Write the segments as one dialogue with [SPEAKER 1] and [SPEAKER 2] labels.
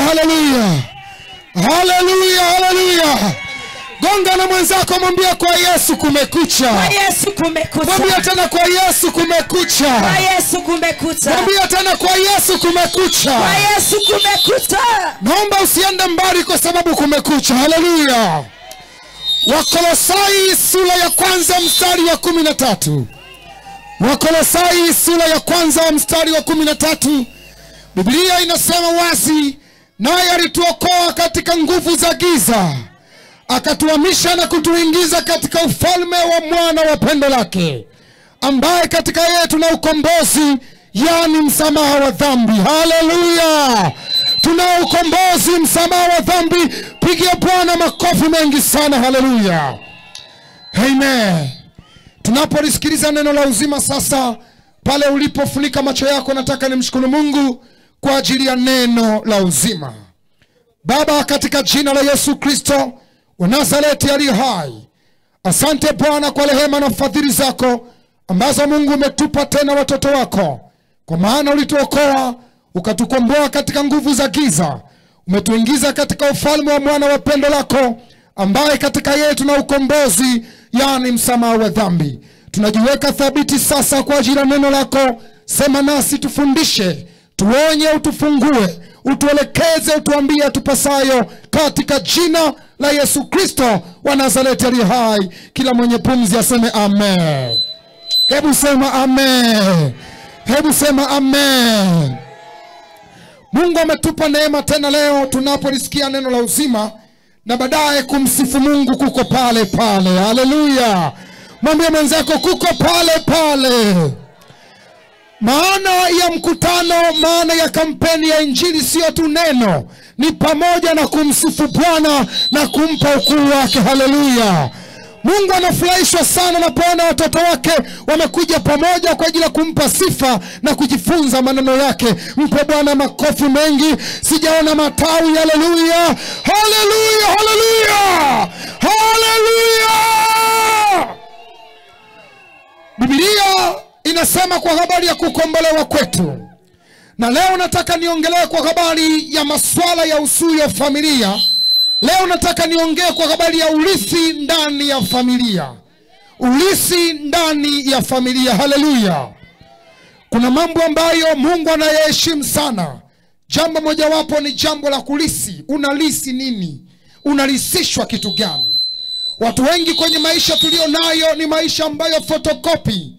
[SPEAKER 1] haleluya. Haleluya, haleluya. Gonga na mwenzako, mwambie kwa Yesu kumekucha.
[SPEAKER 2] Kwa Yesu kumekucha.
[SPEAKER 1] Mwambie tena kwa Yesu kumekucha.
[SPEAKER 2] Kwa Yesu kumekucha.
[SPEAKER 1] Mwambie tena kwa Yesu kumekucha.
[SPEAKER 2] Kwa Yesu kumekucha.
[SPEAKER 1] Naomba usiende mbali kwa sababu kumekucha. Haleluya. Wakolosai sura ya kwanza mstari wa 13. Wakolosai sura ya kwanza mstari wa 13. Biblia inasema wazi, naye alituokoa katika nguvu za giza, akatuhamisha na kutuingiza katika ufalme wa mwana wa pendo lake, ambaye katika yeye tuna ukombozi, yani msamaha wa dhambi. Haleluya. Tuna ukombozi, msamaha wa dhambi. Pigia Bwana makofi mengi sana. Haleluya. Amen. Tunapolisikiliza neno la uzima sasa, pale ulipofunika macho yako, nataka nimshukuru Mungu kwa ajili ya neno la uzima. Baba, katika jina la Yesu Kristo wa Nazareti aliye hai, asante Bwana kwa rehema na fadhili zako ambazo Mungu umetupa tena watoto wako, kwa maana ulituokoa ukatukomboa katika nguvu za giza, umetuingiza katika ufalme wa mwana wa pendo lako, ambaye katika yeye tuna ukombozi, yani msamaha wa dhambi. Tunajiweka thabiti sasa kwa ajili ya neno lako. Sema nasi, tufundishe, tuonye, utufungue, utuelekeze, utuambie tupasayo, katika jina la Yesu Kristo wa Nazareti aliye hai. Kila mwenye pumzi aseme amen. Hebu sema amen. Hebu sema amen. Mungu ametupa neema tena leo tunapolisikia neno la uzima, na baadaye kumsifu Mungu kuko pale pale. Haleluya. Mwambie mwenzako kuko pale pale. Maana ya mkutano, maana ya kampeni ya injili sio tu neno, ni pamoja na kumsifu Bwana na kumpa ukuu wake. Haleluya. Mungu anafurahishwa sana napoona watoto wake wamekuja pamoja kwa ajili ya kumpa sifa na kujifunza maneno yake. Mpe Bwana makofi mengi. Sijaona matawi. Haleluya. Haleluya. Haleluya. Haleluya. Biblia inasema kwa habari ya kukombolewa kwetu. Na leo nataka niongelee kwa habari ya masuala ya usuli ya familia. Leo nataka niongee kwa habari ya urithi ndani ya familia. Urithi ndani ya familia. Haleluya. Kuna mambo ambayo Mungu anayaheshimu sana. Jambo mojawapo ni jambo la kulisi. Unalisi nini? Unalisishwa kitu gani? Watu wengi kwenye maisha tulio nayo ni maisha ambayo fotokopi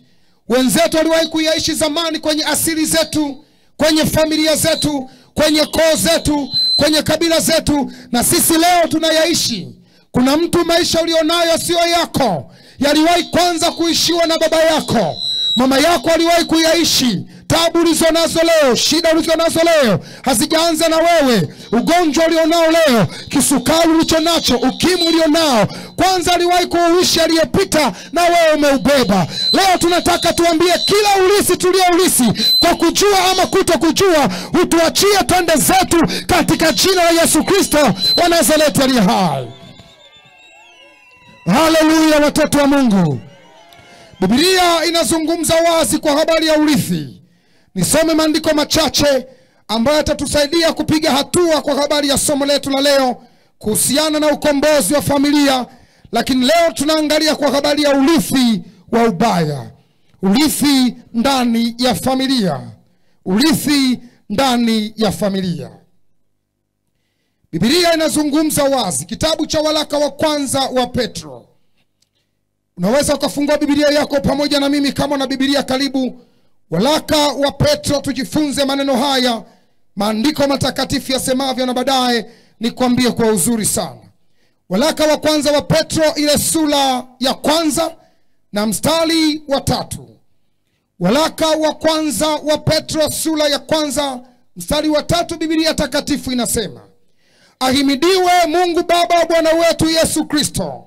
[SPEAKER 1] wenzetu waliwahi kuyaishi zamani, kwenye asili zetu, kwenye familia zetu, kwenye koo zetu, kwenye kabila zetu, na sisi leo tunayaishi. Kuna mtu maisha ulionayo sio yako, yaliwahi kwanza kuishiwa na baba yako, mama yako aliwahi kuyaishi. Tabu ulizonazo leo, shida ulizonazo leo hazijaanza na wewe. Ugonjwa ulionao leo, kisukari ulichonacho, ukimwi ulionao, kwanza aliwahi kuuishi aliyepita na wewe umeubeba. Leo tunataka tuambie kila urithi tuliourithi, kwa kujua ama kutokujua, utuachie twende zetu katika jina la Yesu Kristo wa Nazareti aliye hai. Haleluya, watoto wa Mungu. Biblia inazungumza wazi kwa habari ya urithi. Nisome maandiko machache ambayo yatatusaidia kupiga hatua kwa habari ya somo letu la leo kuhusiana na ukombozi wa familia. Lakini leo tunaangalia kwa habari ya urithi wa ubaya. Urithi ndani ya familia. Urithi ndani ya familia. Biblia inazungumza wazi. Kitabu cha waraka wa kwanza wa Petro. Unaweza ukafungua Biblia yako pamoja na mimi kama na Biblia karibu. Waraka wa Petro, tujifunze maneno haya, maandiko matakatifu yasemavyo, na baadaye nikwambie kwa uzuri sana. Waraka wa kwanza wa Petro, ile sura ya kwanza na mstari wa 3. Waraka wa kwanza wa Petro sura ya kwanza mstari wa 3, Biblia takatifu inasema: ahimidiwe Mungu Baba wa Bwana wetu Yesu Kristo,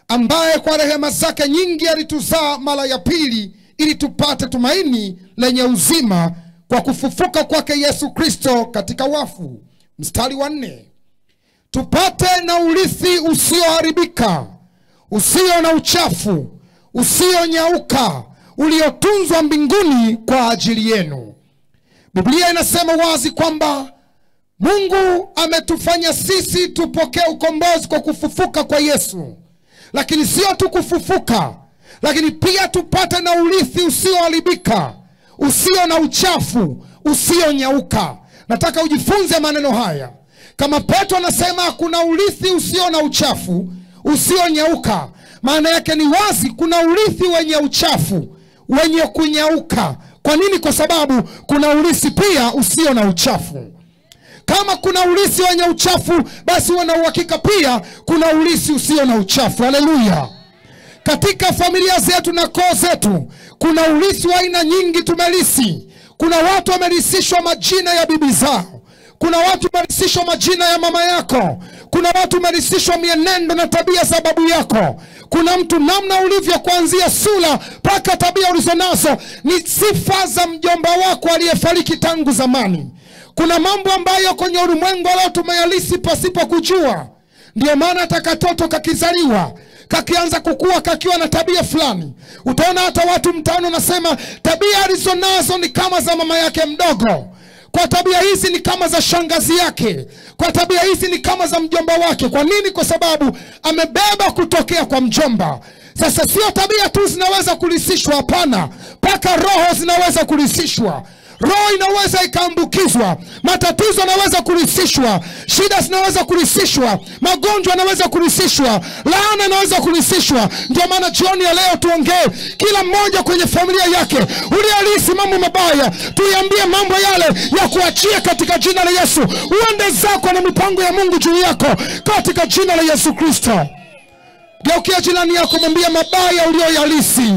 [SPEAKER 1] ambaye kwa rehema zake nyingi alituzaa mara ya pili, ili tupate tumaini lenye uzima kwa kufufuka kwake Yesu Kristo katika wafu. Mstari wa 4, tupate na urithi usioharibika, usio na uchafu, usionyauka, uliotunzwa mbinguni kwa ajili yenu. Biblia inasema wazi kwamba Mungu ametufanya sisi tupokee ukombozi kwa kufufuka kwa Yesu. Lakini sio tu kufufuka, lakini pia tupate na urithi usioharibika, usio na uchafu, usionyauka. Nataka ujifunze maneno haya. Kama Petro anasema kuna urithi usio na uchafu, usionyauka, maana yake ni wazi kuna urithi wenye uchafu, wenye kunyauka. Kwa nini? Kwa sababu kuna urithi pia usio na uchafu. Kama kuna urithi wenye uchafu, basi wana uhakika pia kuna urithi usio na uchafu. Haleluya. Katika familia zetu na koo zetu kuna urithi wa aina nyingi tumelisi. Kuna watu wamerisishwa majina ya bibi zao. Kuna watu wamerisishwa majina ya mama yako. Kuna watu wamerisishwa mienendo na tabia za babu yako. Kuna mtu namna ulivyo kuanzia sura mpaka tabia ulizonazo ni sifa za mjomba wako aliyefariki tangu zamani. Kuna mambo ambayo kwenye ulimwengu leo tumeyalisi pasipo kujua. Ndio maana hata katoto kakizaliwa, kakianza kukua kakiwa na tabia fulani, utaona hata watu mtaani nasema tabia alizonazo ni kama za mama yake mdogo. Kwa tabia hizi ni kama za shangazi yake. Kwa tabia hizi ni kama za mjomba wake. Kwa nini? Kwa sababu amebeba kutokea kwa mjomba. Sasa sio tabia tu zinaweza kulisishwa, hapana. Paka roho zinaweza kulisishwa. Roho inaweza ikaambukizwa. Matatizo yanaweza kurisishwa. Shida zinaweza kurisishwa. Magonjwa yanaweza kurisishwa. Laana inaweza kurisishwa. Ndio maana jioni ya leo tuongee kila mmoja kwenye familia yake. Ulialisi mambo mabaya, tuiambie mambo yale ya kuachia katika jina la Yesu. Uende zako na mipango ya Mungu juu yako katika jina la Yesu Kristo. Geukia jirani yako, mwambie mabaya ulioyalisi.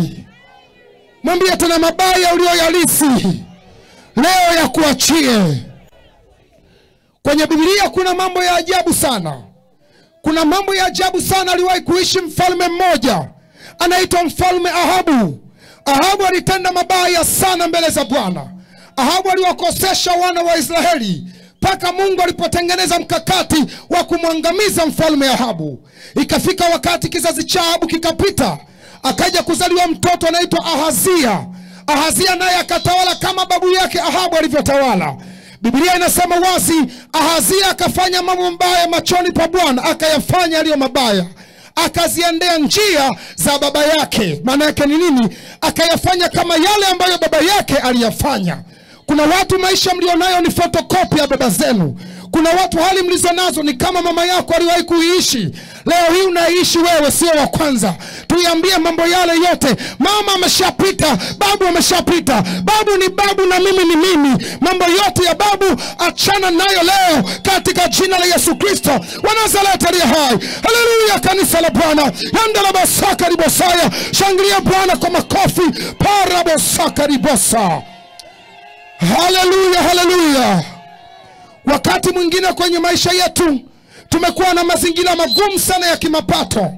[SPEAKER 1] Mwambie tena mabaya ulioyalisi leo ya kuachie. Kwenye Biblia kuna mambo ya ajabu sana. Kuna mambo ya ajabu sana. Aliwahi kuishi mfalme mmoja anaitwa mfalme Ahabu. Ahabu alitenda mabaya sana mbele za Bwana. Ahabu aliwakosesha wana wa Israeli mpaka Mungu alipotengeneza mkakati wa kumwangamiza mfalme Ahabu. Ikafika wakati kizazi cha Ahabu kikapita, akaja kuzaliwa mtoto anaitwa Ahazia. Ahazia naye akatawala kama babu yake Ahabu alivyotawala. Biblia inasema wazi, Ahazia akafanya mambo mabaya machoni pa Bwana, akayafanya yaliyo mabaya. Akaziendea njia za baba yake. Maana yake ni nini? Akayafanya kama yale ambayo baba yake aliyafanya. Kuna watu maisha mlionayo ni fotokopi ya baba zenu. Kuna watu hali mlizonazo ni kama mama yako aliwahi kuishi. Leo hii unaishi wewe, sio wa kwanza. Tuiambie mambo yale yote. Mama ameshapita, babu ameshapita. Babu ni babu na mimi ni mimi. Mambo yote ya babu achana nayo leo katika jina la Yesu Kristo wa Nazareti aliye hai. Haleluya, kanisa la Bwana. Yandala basaka ribosaya. Shangilia Bwana kwa makofi. Para bosaka ribosa. Haleluya, haleluya. Wakati mwingine kwenye maisha yetu tumekuwa na mazingira magumu sana ya kimapato.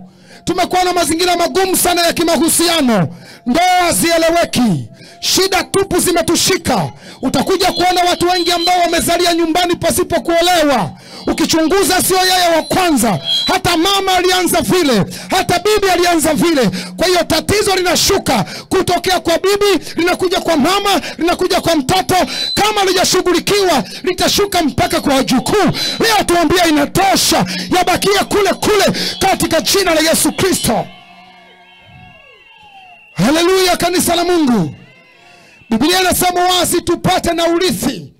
[SPEAKER 1] Tumekuwa na mazingira magumu sana ya kimahusiano. Ndoa zieleweki. Shida tupu zimetushika. Utakuja kuona watu wengi ambao wamezalia nyumbani pasipo kuolewa. Ukichunguza sio yeye wa kwanza. Hata mama alianza vile, hata bibi alianza vile. Kwa hiyo tatizo linashuka kutokea kwa bibi, linakuja kwa mama, linakuja kwa mtoto. Kama lijashughulikiwa litashuka mpaka kwa wajukuu. Leo tuambia inatosha, yabakia kule kule katika jina la Yesu Kristo. Haleluya, kanisa la Mungu. Biblia inasema wazi tupate na urithi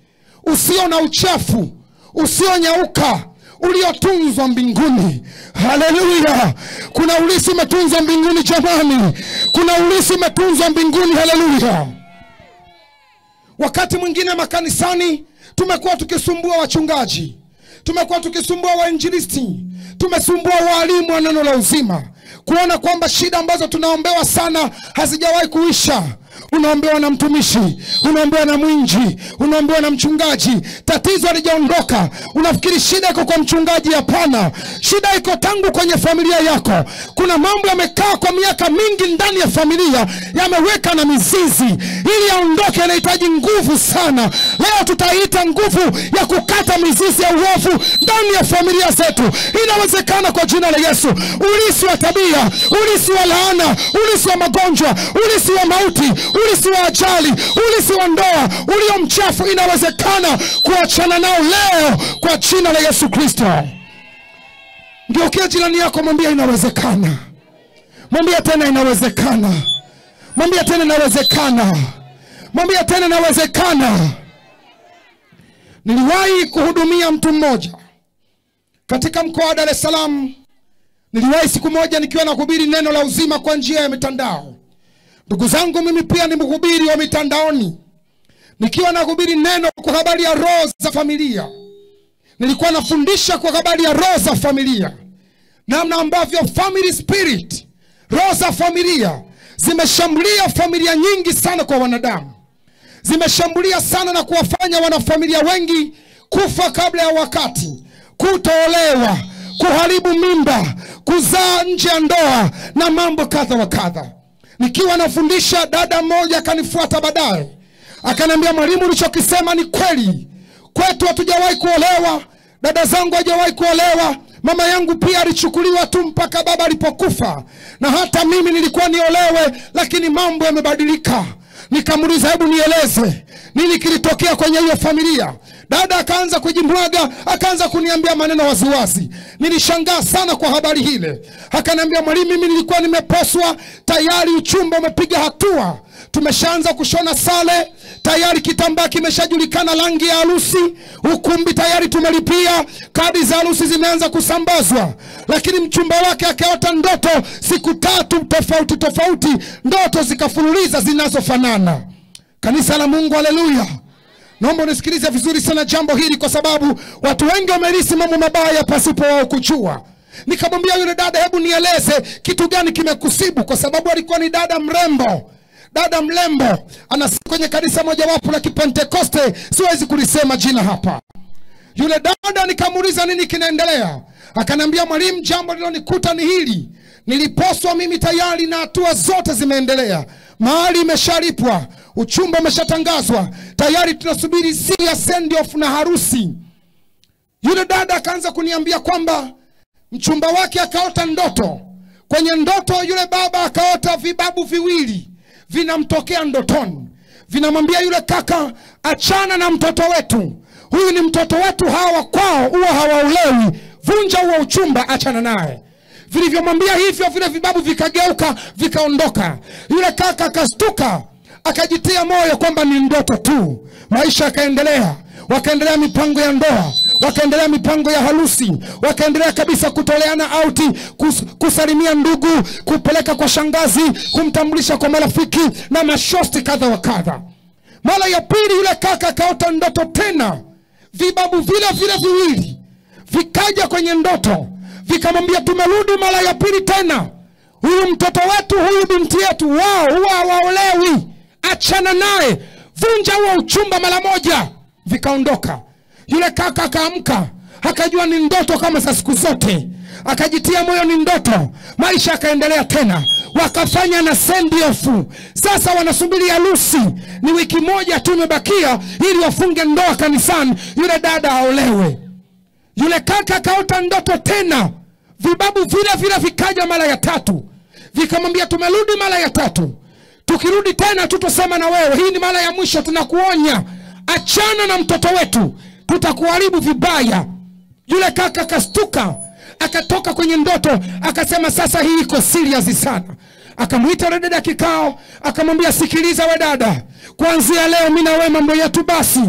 [SPEAKER 1] usio na uchafu, usionyauka, uliotunzwa mbinguni. Haleluya. Kuna urithi umetunzwa mbinguni jamani. Kuna urithi umetunzwa mbinguni. Haleluya. Wakati mwingine makanisani tumekuwa tukisumbua wachungaji, tumekuwa tukisumbua wainjilisti, tumesumbua walimu wa neno la uzima, kuona kwamba shida ambazo tunaombewa sana hazijawahi kuisha. Unaombewa na mtumishi, unaombewa na mwinji, unaombewa na mchungaji, tatizo halijaondoka. Unafikiri shida iko kwa mchungaji? Hapana. Shida iko tangu kwenye familia yako. Kuna mambo yamekaa kwa miaka mingi ndani ya familia, yameweka na mizizi. Ili yaondoke yanahitaji nguvu sana. Leo tutaita nguvu ya kukata mizizi ya uovu ndani ya familia zetu. Inawezekana kwa jina la Yesu. Urithi wa tabia, urithi wa laana, urithi wa magonjwa, urithi wa mauti, ule si wa ajali, ule si wa ndoa, ulio mchafu, inawezekana kuachana nao leo kwa jina la Yesu Kristo. Ndio kia jirani yako, mwambie inawezekana. Mwambie tena inawezekana. Mwambie tena inawezekana. Mwambie tena inawezekana. Niliwahi kuhudumia mtu mmoja katika mkoa wa Dar es Salaam. Niliwahi siku moja nikiwa nakuhubiri neno la uzima kwa njia ya mitandao. Ndugu zangu, mimi pia ni mhubiri wa mitandaoni. Nikiwa nakuhubiri neno kwa habari ya roho za familia. Nilikuwa nafundisha kwa habari ya roho za familia, namna ambavyo family spirit, roho za familia zimeshambulia familia nyingi sana kwa wanadamu. Zimeshambulia sana na kuwafanya wanafamilia wengi kufa kabla ya wakati, kutoolewa, kuharibu mimba, kuzaa nje ya ndoa na mambo kadha wa kadha. Nikiwa nafundisha, dada mmoja akanifuata baadaye, akaniambia, mwalimu, ulichokisema ni kweli. Kwetu hatujawahi kuolewa, dada zangu hajawahi kuolewa, mama yangu pia alichukuliwa tu mpaka baba alipokufa, na hata mimi nilikuwa niolewe, lakini mambo yamebadilika. Nikamuuliza, hebu nieleze nini kilitokea kwenye hiyo familia? Dada akaanza kujimwaga, akaanza kuniambia maneno waziwazi. Nilishangaa sana kwa habari hile. Akaniambia, mwalimu, mimi nilikuwa nimeposwa, tayari uchumba umepiga hatua. Tumeshaanza kushona sale, tayari kitambaa kimeshajulikana rangi ya harusi, ukumbi tayari tumelipia, kadi za harusi zimeanza kusambazwa. Lakini mchumba wake akaota ndoto siku 3 tofauti, ndoto zikafululiza zinazofanana. Kanisa la Mungu, haleluya. Naomba unisikilize vizuri sana jambo hili, kwa sababu watu wengi wamelisi mambo mabaya pasipo wao kujua. Nikamwambia yule dada, hebu nieleze kitu gani kimekusibu, kwa sababu alikuwa ni dada mrembo. Dada mlembo, anasikia kwenye kanisa moja wapo la Kipentekoste, siwezi kulisema jina hapa. Yule dada nikamuuliza nini kinaendelea. Akaniambia, mwalimu, jambo lilonikuta ni hili. Niliposwa mimi tayari na hatua zote zimeendelea. Mahali imeshalipwa, uchumba umeshatangazwa, tayari tunasubiri sia send off na harusi. Yule dada akaanza kuniambia kwamba mchumba wake akaota ndoto. Kwenye ndoto yule baba akaota vibabu viwili vinamtokea ndotoni, vinamwambia yule kaka, achana na mtoto wetu, huyu ni mtoto wetu, hawa kwao huwa hawaolewi, vunja huo uchumba, achana naye. Vilivyomwambia hivyo, vile vibabu vikageuka, vikaondoka. Yule kaka akastuka, akajitia moyo kwamba ni ndoto tu. Maisha yakaendelea, wakaendelea mipango ya ndoa, wakaendelea mipango ya harusi, wakaendelea kabisa kutoleana auti, kusalimia ndugu, kupeleka kwa shangazi, kumtambulisha kwa marafiki na mashosti kadha wa kadha. Mara ya pili yule kaka akaota ndoto tena, vibabu vile vile viwili vikaja kwenye ndoto, vikamwambia, tumerudi mara ya pili tena, huyu mtoto wetu, huyu binti yetu, wao huwa hawaolewi, achana naye, vunja huo uchumba mara moja. Vikaondoka. Yule kaka akaamka, akajua ni ndoto kama za siku zote, akajitia moyo ni ndoto. Maisha yakaendelea tena, wakafanya na send off. Sasa wanasubiri harusi, ni wiki moja tu imebakia ili wafunge ndoa kanisani, yule dada aolewe. Yule kaka akaota ndoto tena, vibabu vile vile vikaja mara ya 3, vikamwambia, tumerudi mara ya 3, tukirudi tena tutosema na wewe, hii ni mara ya mwisho, tunakuonya, achana na mtoto wetu, tutakuharibu vibaya. Yule kaka akastuka, akatoka kwenye ndoto, akasema, sasa hii iko serious sana. Akamuita yule dada kikao, akamwambia, sikiliza we dada, kuanzia leo mimi na wewe mambo yetu basi.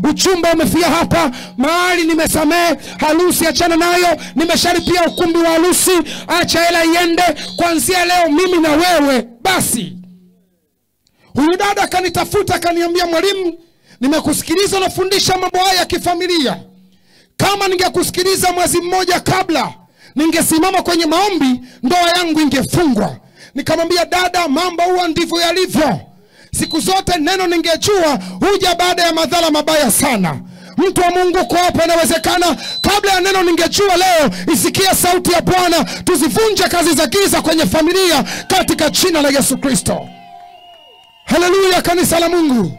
[SPEAKER 1] Uchumba umefia hapa, mahali nimesamee, harusi achana nayo, nimeshalipia ukumbi wa harusi, acha hela iende, kuanzia leo mimi na wewe basi. Huyu dada akanitafuta, akaniambia, mwalimu, nimekusikiliza unafundisha mambo haya ya kifamilia. Kama ningekusikiliza mwezi mmoja kabla, ningesimama kwenye maombi, ndoa yangu ingefungwa. Nikamwambia, dada, mambo huwa ndivyo yalivyo. Siku zote neno ningejua huja baada ya madhara mabaya sana. Mtu wa Mungu kwa hapa, inawezekana kabla ya neno ningejua leo, isikia sauti ya Bwana, tuzivunje kazi za giza kwenye familia katika jina la Yesu Kristo. Haleluya, kanisa la Mungu.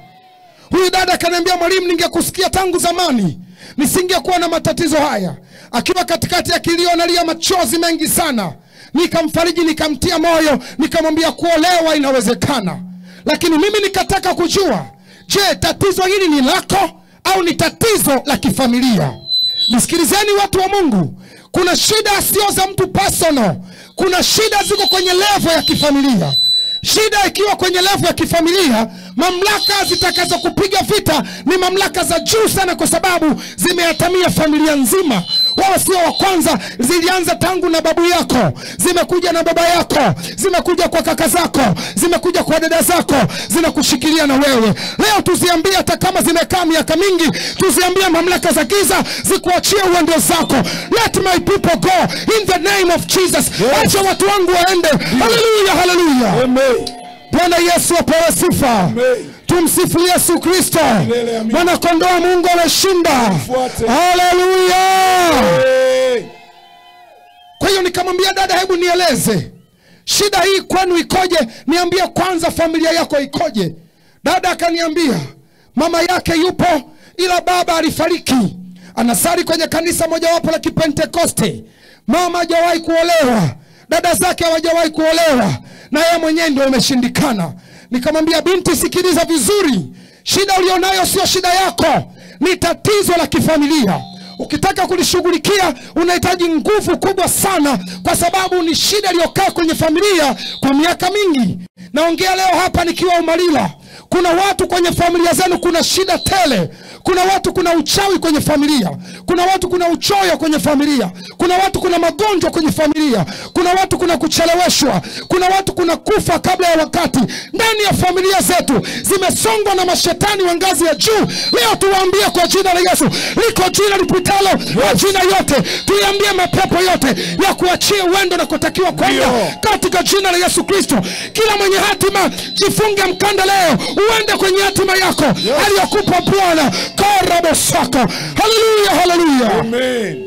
[SPEAKER 1] Huyu dada akaniambia, mwalimu, ningekusikia tangu zamani, nisingekuwa na matatizo haya. Akiwa katikati ya kilio analia machozi mengi sana, nikamfariji, nikamtia moyo, nikamwambia kuolewa inawezekana. Lakini mimi nikataka kujua, je, tatizo hili ni lako au ni tatizo la kifamilia? Nisikilizeni watu wa Mungu, kuna shida sio za mtu personal. Kuna shida ziko kwenye level ya kifamilia. Shida ikiwa kwenye level ya kifamilia, mamlaka zitakazo kupiga vita ni mamlaka za juu sana, kwa sababu zimeatamia familia nzima. Wao sio wa kwanza, zilianza tangu na babu yako, zimekuja na baba yako, zimekuja kwa kaka zako, zimekuja kwa dada zako, zinakushikilia na wewe. Leo tuziambie, hata kama zimekaa miaka mingi, tuziambie mamlaka za giza zikuachie uende zako. Let my people go in the name of Jesus. Acha watu wangu waende. Hallelujah, hallelujah.
[SPEAKER 3] Amen.
[SPEAKER 1] Bwana Yesu apewe sifa.
[SPEAKER 3] Amen.
[SPEAKER 1] Tumsifu Yesu Kristo. Mwana kondoo Mungu ameshinda. Hallelujah. Kwa hiyo nikamwambia dada, hebu nieleze shida hii kwenu ikoje? Niambia kwanza familia yako ikoje? Dada akaniambia mama yake yupo, ila baba alifariki. Anasali kwenye kanisa mojawapo la Kipentekoste. Mama hajawahi kuolewa, dada zake hawajawahi kuolewa, na yeye mwenyewe ndio imeshindikana. Nikamwambia binti, sikiliza vizuri, shida ulionayo sio shida yako, ni tatizo la kifamilia. Ukitaka kulishughulikia unahitaji nguvu kubwa sana, kwa sababu ni shida iliyokaa kwenye familia kwa miaka mingi. Naongea leo hapa nikiwa Umalila. Kuna watu kwenye familia zenu kuna shida tele. Kuna watu kuna uchawi kwenye familia. Kuna watu kuna uchoyo kwenye familia. Kuna watu kuna magonjwa kwenye familia. Kuna watu kuna kucheleweshwa. Kuna watu kuna kufa kabla ya wakati. Ndani ya familia zetu zimesongwa na mashetani wa ngazi ya juu. Leo tuwaambie kwa jina la Yesu, liko jina lipitalo majina yote. Tuiambie mapepo yote ya kuachia uendo na kutakiwa kwenda katika jina la Yesu Kristo. Kila mwenye hatima jifunge mkanda leo, uende kwenye hatima yako aliyokupa Bwana. Karabosaka. Hallelujah, hallelujah.
[SPEAKER 3] Amen.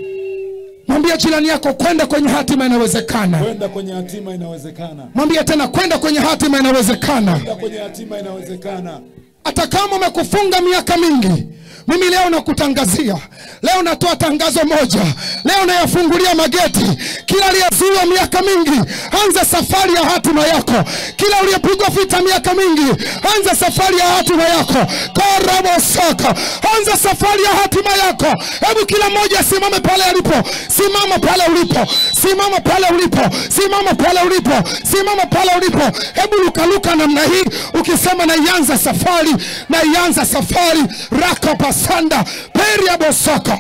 [SPEAKER 1] Mwambie jirani yako, kwenda kwenye hatima inawezekana.
[SPEAKER 3] Kwenda kwenye hatima inawezekana.
[SPEAKER 1] Mwambie tena, kwenda kwenye hatima inawezekana.
[SPEAKER 3] Kwenda kwenye hatima inawezekana.
[SPEAKER 1] Hata kama umekufunga miaka mingi, mimi leo nakutangazia, leo natoa tangazo moja, leo nayafungulia mageti. Kila aliyezuia miaka mingi, anza safari ya hatima yako. Kila uliyepigwa vita miaka mingi, anza safari ya hatima yako. Karabosaka. Anza safari ya hatima yako. Hebu kila mmoja simame pale alipo. Simama pale ulipo. Simama pale ulipo. Simama pale ulipo. Simama pale ulipo. Hebu lukaluka namna hii ukisema, na ianza safari, na ianza safari. Rakapa sanda peria bosaka.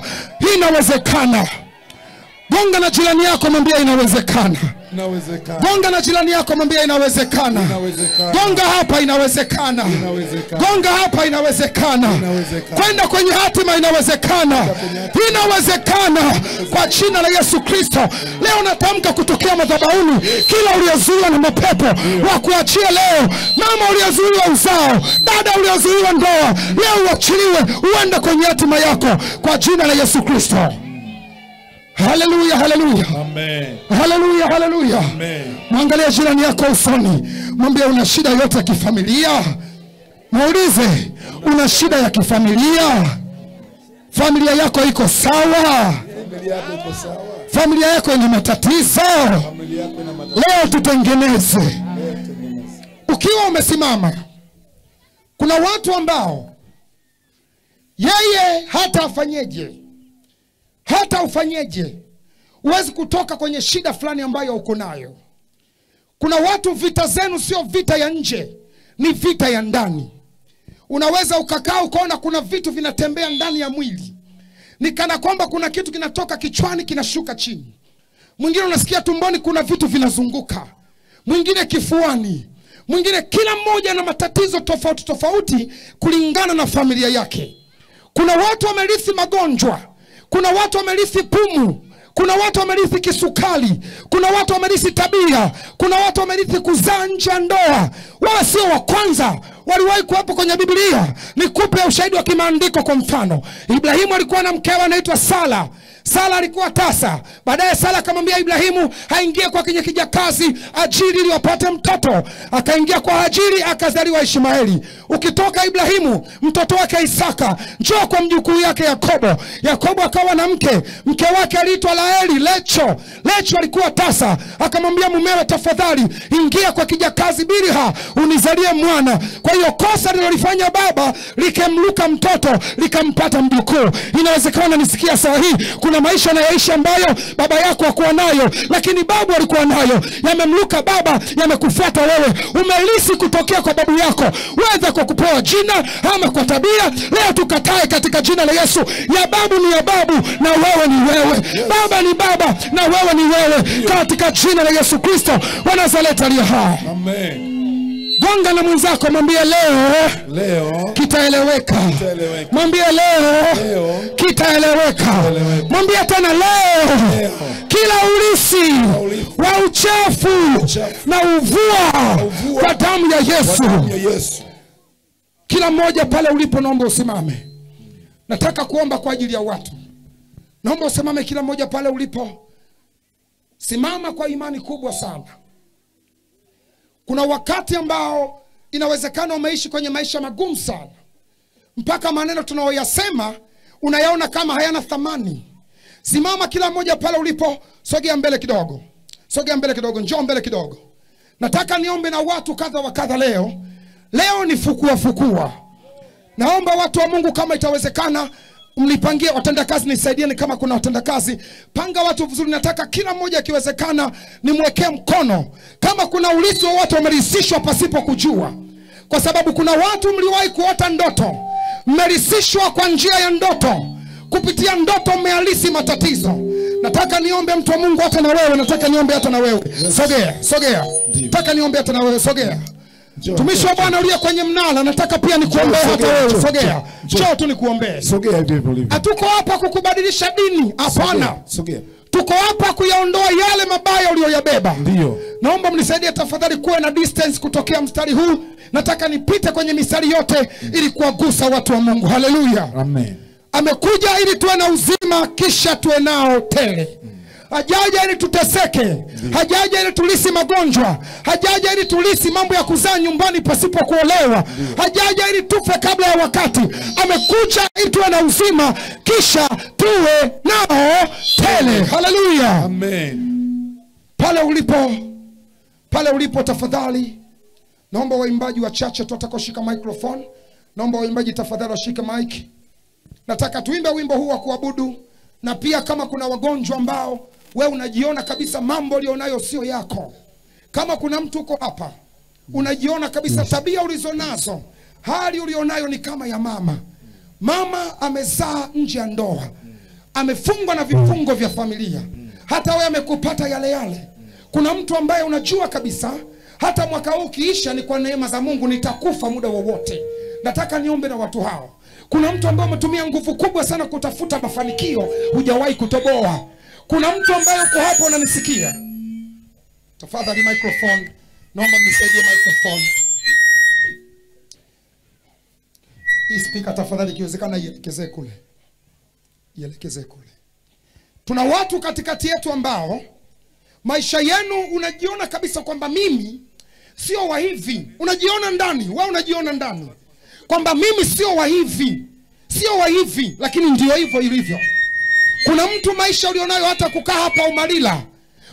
[SPEAKER 1] Inawezekana. Gonga na jirani yako, mwambie inawezekana.
[SPEAKER 3] Inawezekana.
[SPEAKER 1] Gonga na jirani yako, mwambie inawezekana.
[SPEAKER 3] Inawezekana.
[SPEAKER 1] Gonga hapa, inawezekana.
[SPEAKER 3] Inawezekana.
[SPEAKER 1] Gonga hapa, inawezekana.
[SPEAKER 3] Inawezekana.
[SPEAKER 1] Kwenda kwenye hatima inawezekana. Inawezekana kwa jina la Yesu Kristo. Leo natamka kutokea madhabahuni, kila uliyezuiwa na mapepo wa kuachia leo. Mama uliyezuiwa uzao, dada uliyezuiwa ndoa, leo uachiliwe, uende kwenye hatima yako kwa jina la Yesu Kristo. Hallelujah, hallelujah.
[SPEAKER 3] Amen.
[SPEAKER 1] Hallelujah, hallelujah.
[SPEAKER 3] Amen.
[SPEAKER 1] Mwangalie jirani yako usoni, mwambie, una shida yote ya kifamilia? Muulize, una shida ya kifamilia? Familia yako iko sawa?
[SPEAKER 3] Familia yako iko sawa?
[SPEAKER 1] Familia yako ina matatizo?
[SPEAKER 3] Familia yako ina matatizo?
[SPEAKER 1] Leo tutengeneze. Ukiwa umesimama, kuna watu ambao yeye hata afanyeje, hata ufanyeje, huwezi kutoka kwenye shida fulani ambayo uko nayo. Kuna watu vita zenu sio vita ya nje, ni vita ya ndani. Unaweza ukakaa ukaona kuna vitu vinatembea ndani ya mwili, ni kana kwamba kuna kitu kinatoka kichwani kinashuka chini. Mwingine unasikia tumboni kuna vitu vinazunguka, mwingine kifuani, mwingine. Kila mmoja na matatizo tofauti tofauti kulingana na familia yake. Kuna watu wamerithi magonjwa, kuna watu wamerithi pumu, kuna watu wamerithi kisukari, kuna watu wamerithi tabia, kuna watu wamerithi kuzaa nje ya ndoa. Wao sio wa kwanza, waliwahi kuwepo kwenye Biblia. Nikupe ushahidi wa kimaandiko. Kwa mfano, Ibrahimu alikuwa na mkewe anaitwa Sara. Sara alikuwa tasa. Baadaye Sara akamwambia Ibrahimu haingie kwa kwenye kijakazi Hajiri ili wapate mtoto. Akaingia kwa Hajiri, akazaliwa Ishmaeli. Ukitoka Ibrahimu, mtoto wake Isaka, njoo kwa mjukuu yake Yakobo. Yakobo akawa na mke wake aliitwa Lecho. Lecho alikuwa tasa. Akamwambia mumewe, tafadhali ingia kwa kijakazi Bilha unizalie mwana. Kwa hiyo kosa lilolifanya baba likemluka mtoto, likampata mjukuu. Inawezekana nisikia saa hii kuna maisha yanayoishi ambayo baba yako hakuwa nayo, lakini babu alikuwa nayo. Yamemluka baba, yamekufuata wewe. Umelisi kutokea kwa babu yako, weza kwa kupewa jina ama kwa tabia. Leo tukatae katika jina la Yesu. Ya babu ni ya babu na wewe ni wewe. Baba ni baba na wewe ni wewe. Katika jina la Yesu Kristo wa Nazareti aliye hai.
[SPEAKER 3] Amen.
[SPEAKER 1] Gonga na mwenzako, mwambie leo kitaeleweka. Mwambie leo kitaeleweka. Mwambie tena leo kila ulisi wa uchafu na uvua kwa damu ya Yesu. Kila mmoja pale ulipo naomba usimame. Nataka kuomba kwa ajili ya watu. Naomba usimame kila mmoja pale ulipo. Simama kwa imani kubwa sana. Kuna wakati ambao inawezekana umeishi kwenye maisha magumu sana, mpaka maneno tunayoyasema unayaona kama hayana thamani. Simama kila mmoja pale ulipo. Sogea mbele kidogo. Njoo mbele kidogo. Nataka niombe na watu kadha wa kadha leo. Leo ni fukua. Naomba watu wa Mungu, kama itawezekana, mnipangie watendakazi, nisaidieni kama kuna watendakazi. Panga watu vizuri. Nataka kila mmoja akiwezekana nimwekee mkono. Kama kuna urithi wa watu wamerisishwa pasipo kujua. Kwa sababu kuna watu mliwahi kuota ndoto, mmerisishwa kwa njia ya ndoto. Kupitia ndoto mmealisi matatizo. Nataka niombe mtu wa Mungu hata na wewe. Nataka niombe hata na wewe. Sogea. Nataka niombe hata na wewe. Sogea. Tumishi wa Bwana uliye kwenye mnala, nataka pia nikuombee hata wewe. Sogea. Njoo tu nikuombee.
[SPEAKER 3] Sogea hivyo.
[SPEAKER 1] Hatuko hapa kukubadilisha dini. Hapana.
[SPEAKER 3] Sogea.
[SPEAKER 1] Tuko hapa kuyaondoa yale mabaya uliyoyabeba.
[SPEAKER 3] Ndio.
[SPEAKER 1] Naomba mnisaidie tafadhali, kuwe na distance kutokea mstari huu. Nataka nipite kwenye mistari yote ili kuwagusa watu wa Mungu. Haleluya.
[SPEAKER 3] Amen.
[SPEAKER 1] Amekuja ili tuwe na uzima kisha tuwe nao tele. Hajaja ili tuteseke. Hajaja ili tulisi magonjwa. Hajaja ili tulisi mambo ya kuzaa nyumbani pasipo kuolewa. Hajaja ili tufe kabla ya wakati. Amekuja ili tuwe na uzima kisha tuwe nao tele. Haleluya.
[SPEAKER 3] Amen.
[SPEAKER 1] Pale ulipo tafadhali, naomba waimbaji wachache tutakoshika microphone. Naomba waimbaji tafadhali washike mic. Nataka tuimbe wimbo huu wa kuabudu. Na pia kama kuna wagonjwa ambao wewe unajiona kabisa mambo ulionayo sio yako. Kama kuna mtu uko hapa unajiona kabisa tabia ulizonazo, hali ulionayo ni kama ya mama. Mama amezaa nje ya ndoa. Amefungwa na vifungo vya familia. Hata wewe amekupata yale. Kuna mtu ambaye unajua kabisa hata mwaka huu ukiisha ni kwa neema za Mungu nitakufa muda wowote. Nataka niombe na watu hao. Kuna mtu ambaye umetumia nguvu kubwa sana kutafuta mafanikio, hujawahi kutoboa. Kuna mtu ambaye uko hapo unanisikia. Tafadhali microphone. Naomba mnisaidie microphone. Hii speaker tafadhali ikiwezekana ielekezee kule. Tuna watu katikati yetu ambao maisha yenu unajiona kabisa kwamba mimi sio wa hivi. Unajiona ndani, wewe unajiona ndani kwamba mimi sio wa hivi, lakini ndio hivyo ilivyo. Kuna mtu maisha ulionayo hata kukaa hapa Umalila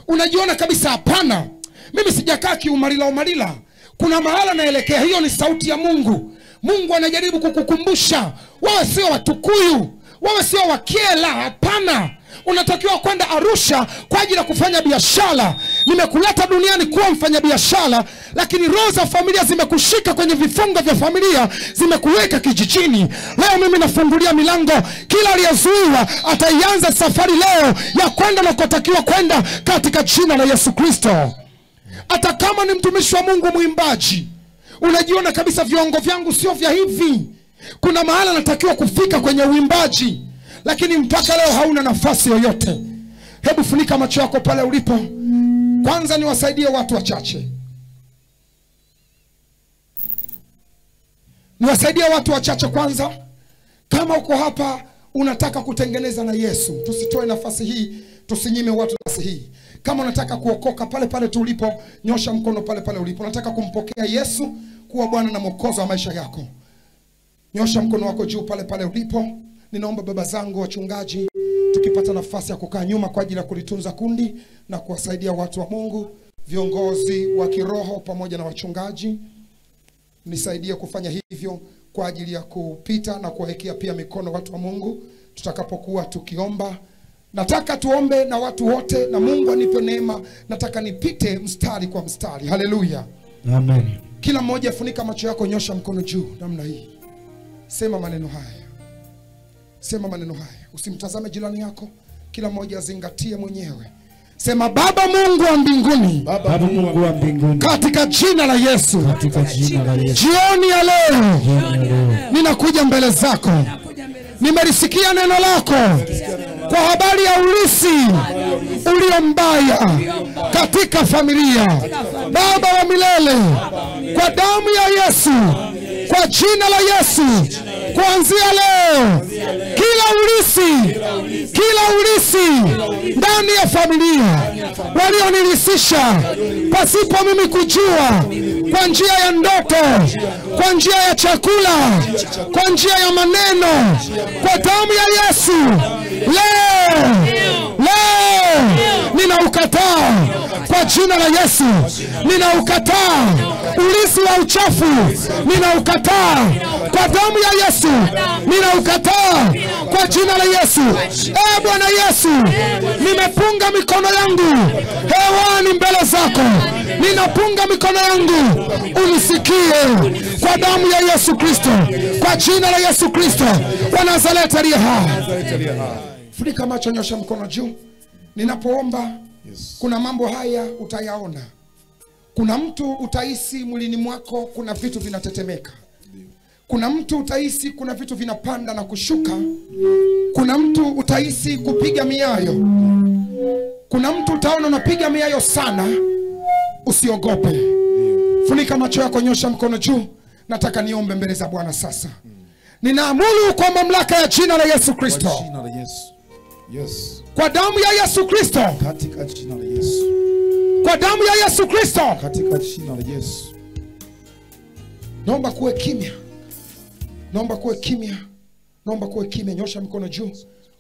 [SPEAKER 1] unajiona kabisa hapana, mimi sijakaa kiumalila. Kuna mahala naelekea. Hiyo ni sauti ya Mungu. Mungu anajaribu kukukumbusha wewe sio Watukuyu, wewe sio Wakiela. Hapana, unatakiwa kwenda Arusha kwa ajili ya kufanya biashara. Nimekuleta duniani kuwa mfanya biashara, lakini roho za familia zimekushika kwenye vifungo vya familia, zimekuweka kijijini. Leo mimi nafungulia milango. Kila aliyezuiwa ataianza safari leo ya kwenda na kutotakiwa kwenda katika jina la Yesu Kristo. Hata kama ni mtumishi wa Mungu, mwimbaji, unajiona kabisa viwango vyangu sio vya hivi. Kuna mahala natakiwa kufika kwenye uimbaji, lakini mpaka leo hauna nafasi yoyote. Hebu funika macho yako pale ulipo. Kwanza niwasaidie watu wachache. Kwanza. Kama uko hapa unataka kutengeneza na Yesu, tusitoe nafasi hii, tusinyime watu nafasi hii. Kama unataka kuokoka, pale pale tulipo, nyosha mkono pale pale ulipo. Unataka kumpokea Yesu kuwa Bwana na Mwokozi wa maisha yako, nyosha mkono wako juu pale pale ulipo. Ninaomba baba zangu wachungaji, tukipata nafasi ya kukaa nyuma kwa ajili ya kulitunza kundi na kuwasaidia watu wa Mungu, viongozi wa kiroho pamoja na wachungaji, nisaidie kufanya hivyo kwa ajili ya kupita na kuwekea pia mikono watu wa Mungu tutakapokuwa tukiomba. Nataka tuombe na watu wote na Mungu anipe neema. Nataka nipite mstari kwa mstari. Haleluya.
[SPEAKER 4] Amen.
[SPEAKER 1] Kila mmoja funika macho yako, nyosha mkono juu namna hii. Sema maneno haya. Sema maneno haya. Usimtazame jirani yako. Kila mmoja azingatie mwenyewe. Sema Baba Mungu wa mbinguni.
[SPEAKER 4] Baba Mungu wa mbinguni.
[SPEAKER 1] Katika jina la Yesu.
[SPEAKER 4] Katika jina la Yesu.
[SPEAKER 1] Jioni ya leo ninakuja mbele zako. Nimelisikia neno lako kwa habari ya ulisi ulio mbaya katika familia. Baba wa milele, kwa damu ya Yesu, kwa jina la Yesu, kuanzia leo kila ulisi ndani ya familia walionilisisha pasipo mimi kujua, kwa njia ya ndoto, kwa njia ya chakula, kwa njia ya maneno, kwa damu ya Yesu leo ninaukataa kwa jina la Yesu. Ninaukataa ulisi wa uchafu, ninaukataa kwa damu ya Yesu, ninaukataa kwa jina la Yesu. Bwana Yesu, nimepunga mikono yangu hewani mbele zako, ninapunga mikono yangu, unisikie kwa damu ya Yesu Kristo, kwa jina la Yesu Kristo wa Nazareti aliye hai. Funika macho, nyosha mkono juu. Ninapoomba, kuna mambo haya utayaona. Kuna mtu utahisi mwilini mwako kuna vitu vinatetemeka. Kuna mtu utahisi kuna vitu vinapanda na kushuka. Kuna mtu utahisi kupiga miayo. Kuna mtu utaona unapiga miayo sana. Usiogope. Funika macho yako, nyosha mkono juu. Nataka niombe mbele za Bwana sasa. Ninaamuru kwa mamlaka ya jina la Yesu Kristo.
[SPEAKER 3] Yes.
[SPEAKER 1] Kwa damu ya Yesu Kristo.
[SPEAKER 3] Katika jina la Yesu.
[SPEAKER 1] Kwa damu ya Yesu Kristo.
[SPEAKER 3] Katika jina la Yesu.
[SPEAKER 1] Naomba kuwe kimya. Naomba kuwe kimya. Naomba kuwe kimya. Nyosha mkono juu.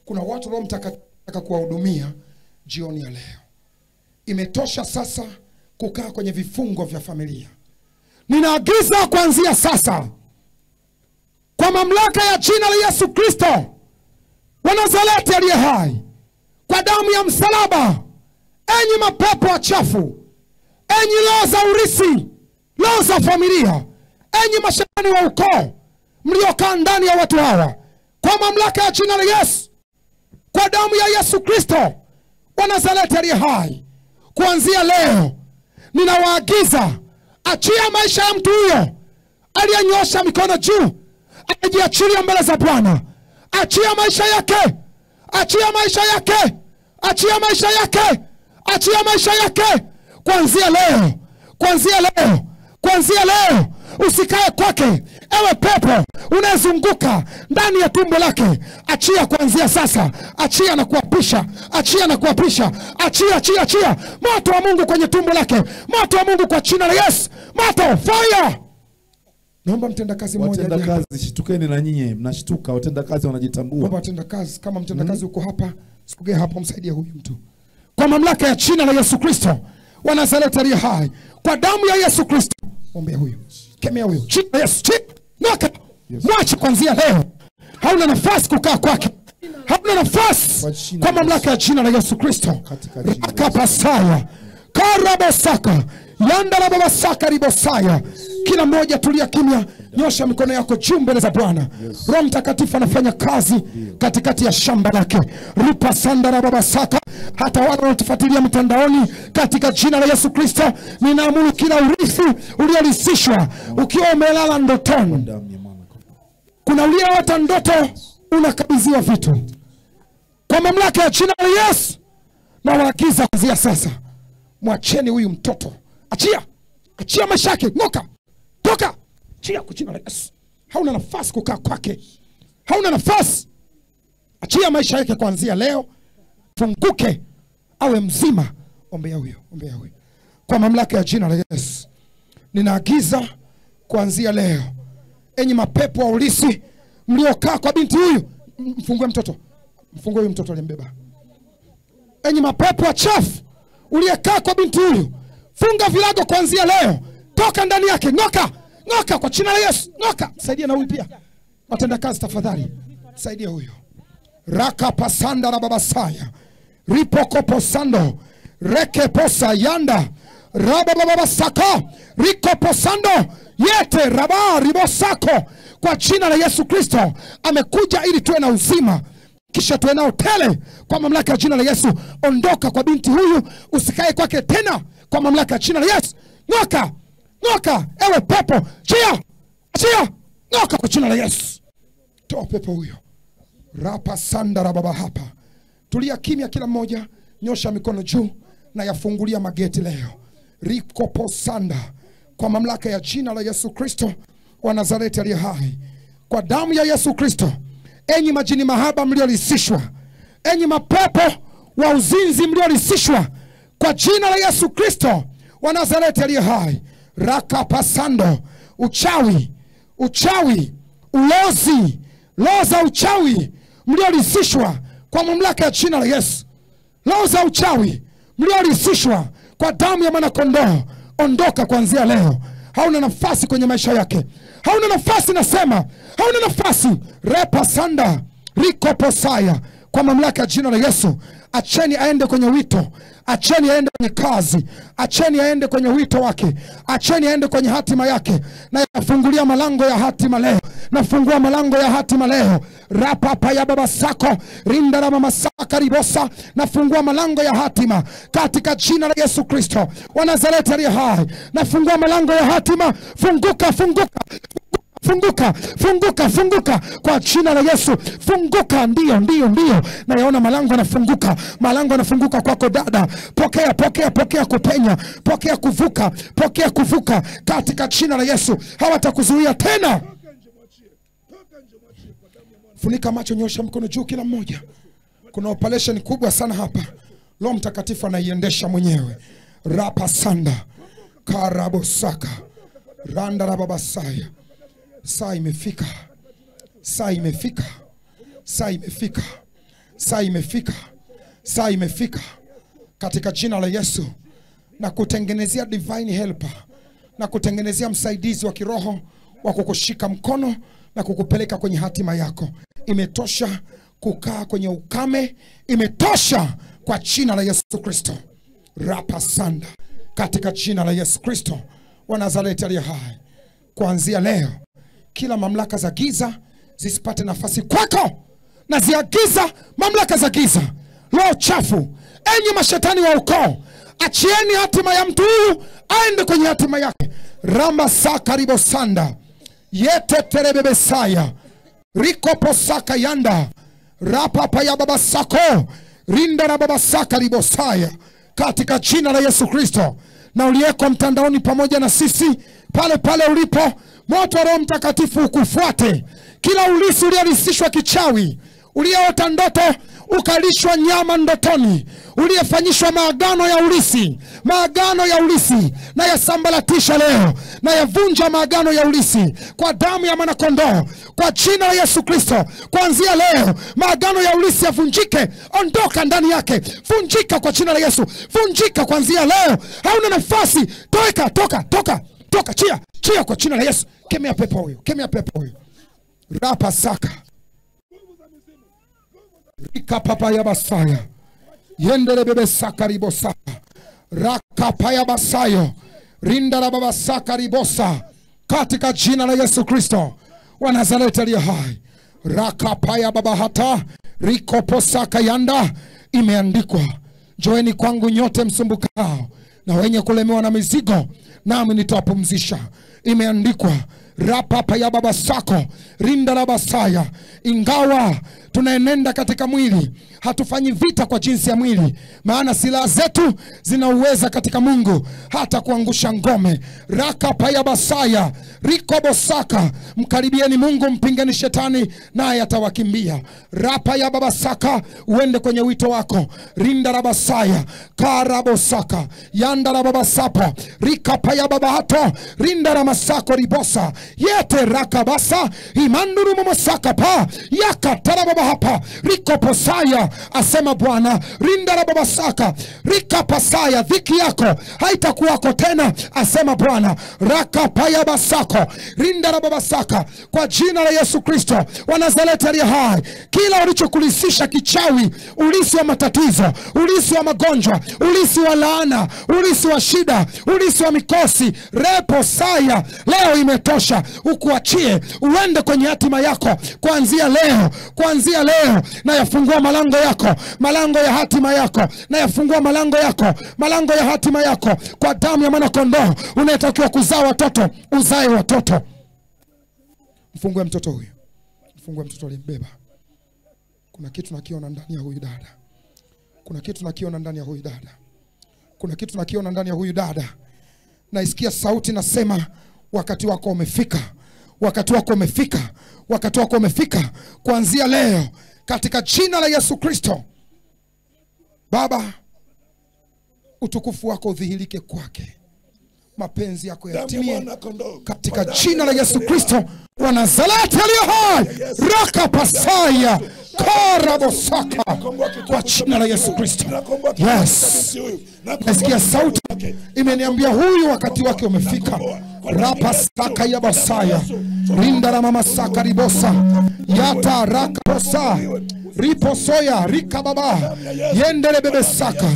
[SPEAKER 1] Kuna watu Roho Mtakatifu kuwahudumia jioni ya leo. Imetosha sasa kukaa kwenye vifungo vya familia. Ninaagiza kuanzia sasa, kwa mamlaka ya jina la Yesu Kristo wa Nazareti aliye hai, kwa damu ya msalaba, enyi mapepo wachafu, enyi roho za urisi, roho za familia, enyi mashetani wa ukoo mliokaa ndani ya watu hawa, kwa mamlaka ya jina la Yesu, kwa damu ya Yesu Kristo wa Nazareti aliye hai, kuanzia leo ninawaagiza, achia maisha ya mtu huyo aliyenyosha mikono juu, ajiachilia mbele za Bwana. Achia maisha yake, achia maisha yake, achia maisha yake, achia maisha yake. Kuanzia leo, kuanzia leo, kuanzia leo, usikae kwake. Ewe pepo unazunguka ndani ya tumbo lake, achia kuanzia sasa. Achia na kuapisha, achia na kuapisha, achia, achia, achia. Moto wa Mungu kwenye tumbo lake, moto wa Mungu kwa jina la Yesu, moto, fire. Naomba mtendakazi mmoja.
[SPEAKER 3] Watendakazi, shitukeni na nyinyi, mnashtuka. Watendakazi wanajitambua.
[SPEAKER 1] Naomba watendakazi, kama mtendakazi uko hapa, sogea hapa, msaidie huyu mtu. Kwa mamlaka ya jina la Yesu Kristo wa Nazareti aliye hai, kwa damu ya Yesu Kristo, ombea huyu, kemea huyu, jina la Yesu, noka. Mwache kuanzia leo. Hauna nafasi kukaa kwake. Hauna nafasi kwa mamlaka ya jina la Yesu Kristo. Akapasaya karabosaka yanda babasaka ribosaya. Kila mmoja tulia kimya, nyosha mikono yako juu mbele za Bwana. Roho Mtakatifu anafanya kazi katikati ya shamba lake. Rupa sandara babasaka. Hata wale wanaotufuatilia mitandaoni, katika jina la Yesu Kristo, ninaamuru kila urithi uliorisishwa ukiwa umelala ndotoni. Kuna uliyeota ndoto unakabidhiwa vitu. Kwa mamlaka ya jina la Yesu, na waagiza kuanzia sasa, mwacheni huyu mtoto. Achia. Achia maisha yake. Ngoka. Toka. Achia kwa jina la Yesu. Hauna nafasi kukaa kwake. Hauna nafasi. Achia maisha yake kuanzia leo. Funguke, awe mzima. Ombea huyo, ombea huyo. Kwa mamlaka ya jina la Yesu, ninaagiza kuanzia leo, enyi mapepo wa ulisi mliokaa kwa binti huyu, mfungue mtoto. Mfungue huyu mtoto aliyembeba. Enyi mapepo wachafu uliyekaa kwa binti huyu, funga vilago kuanzia leo. Toka ndani yake, ng'oka. Ng'oka kwa jina la Yesu. Ng'oka. Saidia na huyu pia. Watenda kazi tafadhali. Saidia huyo. Raka pasanda na babasaya. Ripoko posando. Reke posa yanda. Raba babasaka. Riko posando. Yete raba ribosako. Kwa jina la Yesu Kristo. Amekuja ili tuwe na uzima, kisha tuwe nao tele. Kwa mamlaka ya jina la Yesu, ondoka kwa binti huyu, usikae kwake tena. Kwa mamlaka ya jina la Yesu, ng'oka. Ng'oka, ewe pepo, chia, chia, ng'oka kwa jina la Yesu. Toa pepo huyo. Rapa sanda rababa hapa. Tulia kimya kila mmoja, nyosha mikono juu na yafungulia mageti leo. Rikopo sanda, kwa mamlaka ya jina la Yesu Kristo wa Nazareti aliye hai. Kwa damu ya Yesu Kristo, enyi majini mahaba mliolisishwa, enyi mapepo wa uzinzi mliolisishwa, kwa jina la Yesu Kristo wa Nazareti aliye hai. Raka pasando, uchawi, uchawi, ulozi, loza uchawi mliolisishwa, kwa mamlaka ya jina la Yesu. Loza uchawi mliolisishwa, kwa damu ya mwana kondoo, ondoka kuanzia leo. Hauna nafasi kwenye maisha yake. Hauna nafasi, nasema hauna nafasi. Repa sanda, riko posaya, kwa mamlaka ya jina la Yesu. Acheni aende kwenye wito, acheni aende kwenye kazi, acheni aende kwenye wito wake, acheni aende kwenye hatima yake. Na yafungulia malango ya hatima leo. Nafungua malango ya hatima leo. Rapa paya baba sako, rinda na mama saka ribosa. Nafungua malango ya hatima katika jina la Yesu Kristo wa Nazareti aliye hai. Nafungua malango ya hatima. Funguka, funguka. Funguka, funguka, funguka kwa jina la Yesu. Funguka, ndio, ndio, ndio. Na yaona malango yanafunguka. Malango yanafunguka kwako dada. Pokea, pokea, pokea kupenya. Pokea kuvuka, pokea kuvuka katika jina la Yesu. Hawatakuzuia tena. Funika macho, nyosha mkono juu kila mmoja. Kuna operation kubwa sana hapa. Roho Mtakatifu anaiendesha mwenyewe. Rapa sanda, karabo saka, randa rababasaya. Saa imefika. Saa imefika. Saa imefika. Saa imefika. Saa imefika. Katika jina la Yesu, na kutengenezea divine helper, na kutengenezea msaidizi wa kiroho wa kukushika mkono na kukupeleka kwenye hatima yako. Imetosha kukaa kwenye ukame. Imetosha kwa jina la Yesu Kristo. Rapa sanda, katika jina la Yesu Kristo wa Nazareti aliye hai. Kuanzia leo, kila mamlaka za giza zisipate nafasi kwako. Na ziagiza mamlaka za giza, roho chafu, enyi mashetani wa ukoo, achieni hatima ya mtu huyu aende kwenye hatima yake. Ramba saka ribo sanda, yete terebebe saya, riko posaka yanda, rapa paya baba sako, rinda na baba saka ribo saya, katika jina la Yesu Kristo. Na uliyeko mtandaoni pamoja na sisi, pale pale ulipo, moto wa Roho Mtakatifu ukufuate. Kila ulisi uliolisishwa kichawi, uliyeota ndoto ukalishwa nyama ndotoni, uliyefanyishwa maagano ya ulisi, maagano ya ulisi, na yasambalatisha leo, na yavunja maagano ya ulisi kwa damu ya mwana kondoo, kwa jina la Yesu Kristo. Kuanzia leo maagano ya ulisi yavunjike. Ondoka ndani yake, vunjika kwa jina la Yesu. Vunjika kuanzia leo, hauna nafasi. Toka, toka, toka, toka, chia, chia kwa jina la Yesu. Kemea pepo huyo, kemea pepo huyo. Rapa saka, rika papa ya basaya, yendere bebe saka ribosa, raka paya basayo, rinda la baba saka ribosa, katika jina la Yesu Kristo wa Nazareti aliye hai. Raka paya baba hata, riko posaka yanda. Imeandikwa, joeni kwangu nyote msumbukao na wenye kulemewa na mizigo, nami nitawapumzisha. Imeandikwa, rapa paya baba sako, rinda la basaya. Ingawa tunaenenda katika mwili, hatufanyi vita kwa jinsi ya mwili, maana silaha zetu zina uweza katika Mungu hata kuangusha ngome. Raka paya basaya riko bosaka, mkaribieni Mungu, mpingeni shetani naye atawakimbia. Rapa ya babasaka, uende kwenye wito wako. Rinda rabasaya karabosaka yanda rababasapa rika paya babahato rinda ramasako ribosa yete rakabasa imanduru momosaka pa yaka tarababahapa riko posaya, asema Bwana. Rinda rababasaka rika pasaya, dhiki yako haitakuwako tena, asema Bwana. Raka paya basako rinda rababasaka, kwa jina la Yesu Kristo wa Nazareti aliye hai, kila ulichokulisisha kichawi, ulisi wa matatizo, ulisi wa magonjwa, ulisi wa laana, ulisi wa shida, ulisi wa mikosi, repo saya, leo imetosha. Ukuachie uende kwenye hatima yako kuanzia leo. Kuanzia leo na yafungua malango yako, malango ya hatima yako, na yafungua malango yako, malango ya hatima yako. Kwa damu ya mwana kondoo unayetakiwa kuzaa watoto, uzae watoto. Mfungue mtoto huyu, mfungue mtoto aliyembeba. Kuna kitu nakiona ndani ya huyu dada. Kuna kitu nakiona ndani ya huyu dada. Kuna kitu nakiona ndani ya huyu dada. Naisikia sauti nasema, wakati wako umefika. Wakati wako umefika. Wakati wako umefika. Kuanzia leo katika jina la Yesu Kristo. Baba, utukufu wako udhihirike kwake. Mapenzi yako yatimie katika jina la Yesu Kristo wa Nazareti aliye hai. Raka pasaya karabosaka, kwa jina la Yesu Kristo. Yes. Nasikia sauti imeniambia huyu wakati wake umefika. Rapa saka ya basaya rinda la mama saka ribosa yata raka posa riposoya rika baba yendele bebe saka.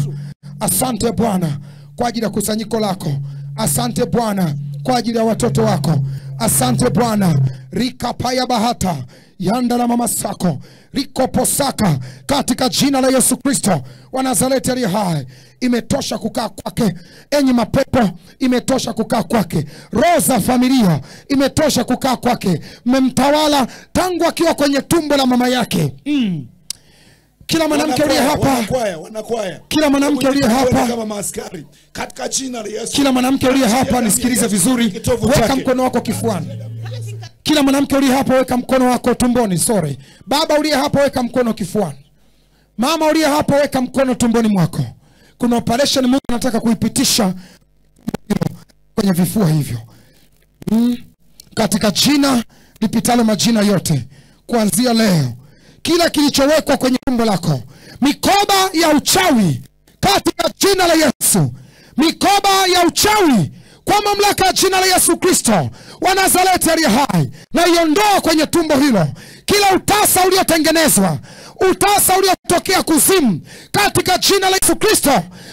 [SPEAKER 1] Asante Bwana kwa ajili ya kusanyiko lako. Asante Bwana kwa ajili ya watoto wako. Asante Bwana. Rika paya bahata yanda la mama sako riko posaka, katika jina la Yesu Kristo wa Nazareti aliye hai. Imetosha kukaa kwake. Enyi mapepo, imetosha kukaa kwake. Roho za familia, imetosha kukaa kwake. Mmemtawala tangu akiwa kwenye tumbo la mama yake. Kila mwanamke uliye hapa, kila mwanamke uliye hapa,
[SPEAKER 3] katika jina la Yesu,
[SPEAKER 1] kila mwanamke uliye hapa nisikilize vizuri, weka mkono wako kifuani. Kila mwanamke uliye hapa weka mkono wako tumboni. Sorry. Baba uliye hapa weka mkono kifuani. Mama uliye hapa weka mkono tumboni mwako. Kuna operation Mungu anataka kuipitisha kwenye vifua hivyo. Katika jina lipitalo majina yote, kuanzia leo kila kilichowekwa kwenye tumbo lako, mikoba ya uchawi, katika jina la Yesu, mikoba ya uchawi, kwa mamlaka ya jina la Yesu Kristo wa Nazareti aliye hai, na iondoa kwenye tumbo hilo kila utasa uliotengenezwa, utasa uliotokea kuzimu, katika jina la Yesu Kristo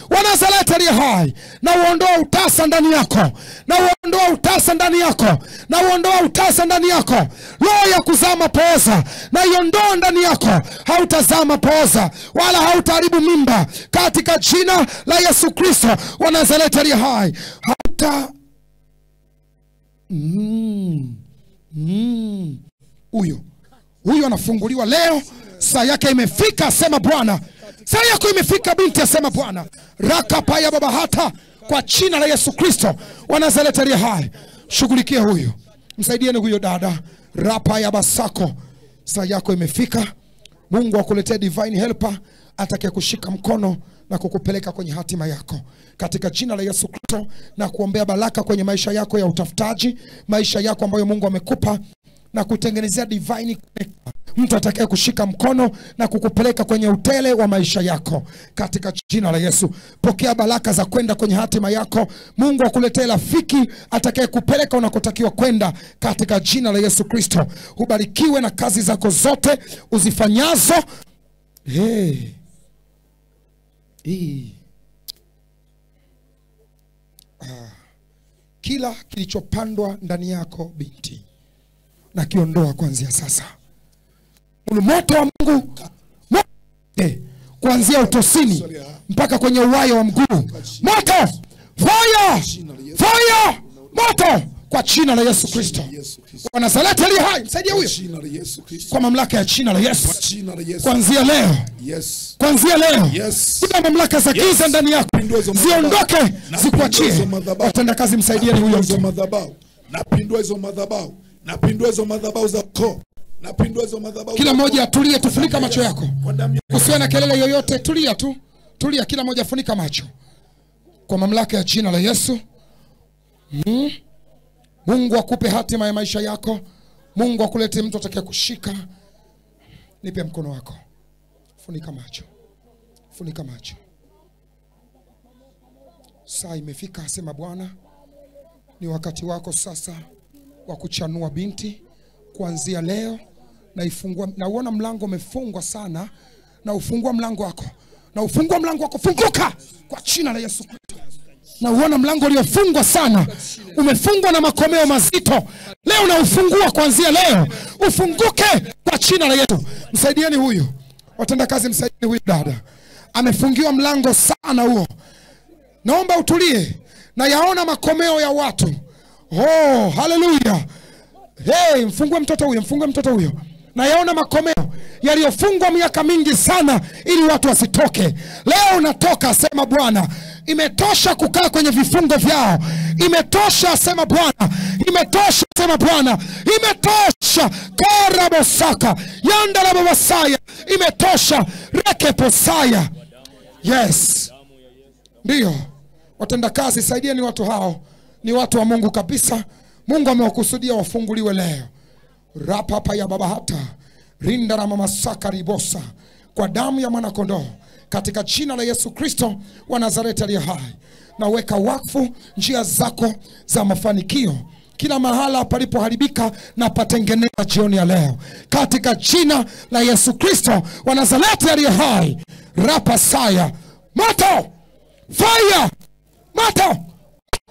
[SPEAKER 1] wa Nazareti aliye hai. Na uondoa utasa ndani yako, na uondoa utasa ndani yako, na uondoa utasa ndani yako. Roho ya kuzaa mapooza na iondoa ndani yako. Hautazaa mapooza wala hautaharibu mimba, katika jina la Yesu Kristo wa Nazareti aliye hai. Huyo anafunguliwa leo. Saa yake imefika, asema Bwana. Saa yako imefika binti, asema Bwana. Raka paya baba hata, kwa jina la Yesu Kristo wa Nazareti aliye hai. Shughulikie huyo, msaidieni huyo dada. Rapa ya basako, saa yako imefika. Mungu akuletee divine helper atakaye kushika mkono na kukupeleka kwenye hatima yako, katika jina la Yesu Kristo. Na kuombea baraka kwenye maisha yako ya utafutaji, maisha yako ambayo Mungu amekupa, na kutengenezea divine connector, mtu atakaye kushika mkono na kukupeleka kwenye utele wa maisha yako, katika jina la Yesu. Pokea baraka za kwenda kwenye hatima yako. Mungu akuletee rafiki atakaye kupeleka unakotakiwa kwenda, katika jina la Yesu Kristo. Ubarikiwe na kazi zako zote uzifanyazo. Kila kilichopandwa ndani yako binti, na kiondoa kuanzia sasa. Moto wa Mungu kuanzia utosini mpaka kwenye uwayo wa mguu. Moto, fire, fire, moto, kwa jina la Yesu Kristo. Wa Nazareti aliye hai, msaidia huyo. Kwa mamlaka ya jina la Yesu. Kuanzia leo. Kuanzia leo. Kila mamlaka za giza ndani yako ziondoke, zikuachie. Watendakazi msaidieni huyo mtu.
[SPEAKER 3] Napindua hizo madhabahu. Napindua hizo madhabahu za ukoo. Napindua hizo madhabahu.
[SPEAKER 1] Kila mmoja atulie, tufunika macho yako. Usiwe na kelele yoyote, tulia tu. Tulia, kila mmoja funika macho. Kwa mamlaka ya jina la Yesu. Mungu akupe hatima ya maisha yako. Mungu akulete mtu atakaye kushika. Nipe mkono wako. Funika macho. Funika macho. Saa imefika, asema Bwana. Ni wakati wako sasa wa kuchanua binti. Kuanzia leo na ifungua, na uona mlango umefungwa sana, na ufungua mlango wako. Na ufungua mlango wako, funguka kwa jina la Yesu Kristo. Na uona mlango uliofungwa sana, umefungwa na makomeo mazito. Leo na ufungua kuanzia leo. Ufunguke kwa jina la Yesu. Msaidieni huyu. Watendakazi msaidieni huyu dada. Amefungiwa mlango sana huo. Naomba utulie. Na yaona makomeo ya watu. Oh, haleluya. Hey, mfungue mtoto huyo, mfungue mtoto huyo. Na yaona makomeo yaliyofungwa miaka mingi sana ili watu wasitoke. Leo unatoka, asema Bwana. Imetosha kukaa kwenye vifungo vyao. Imetosha, asema Bwana. Imetosha, asema Bwana. Imetosha. Karabosaka. Yanda babasaya. Imetosha. Rekeposaya. Yes. Ndio. Watendakazi saidieni watu hao. Ni watu wa Mungu kabisa. Mungu amewakusudia wafunguliwe leo. Rapapa ya baba hata. Rinda na mama saka ribosa. Kwa damu ya mwana kondoo. Katika jina la Yesu Kristo wa Nazareti aliye hai. Na weka wakfu njia zako za mafanikio. Kila mahala palipoharibika na patengeneza jioni ya leo. Katika jina la Yesu Kristo wa Nazareti aliye hai. Rapa saya. Moto! Fire! Moto!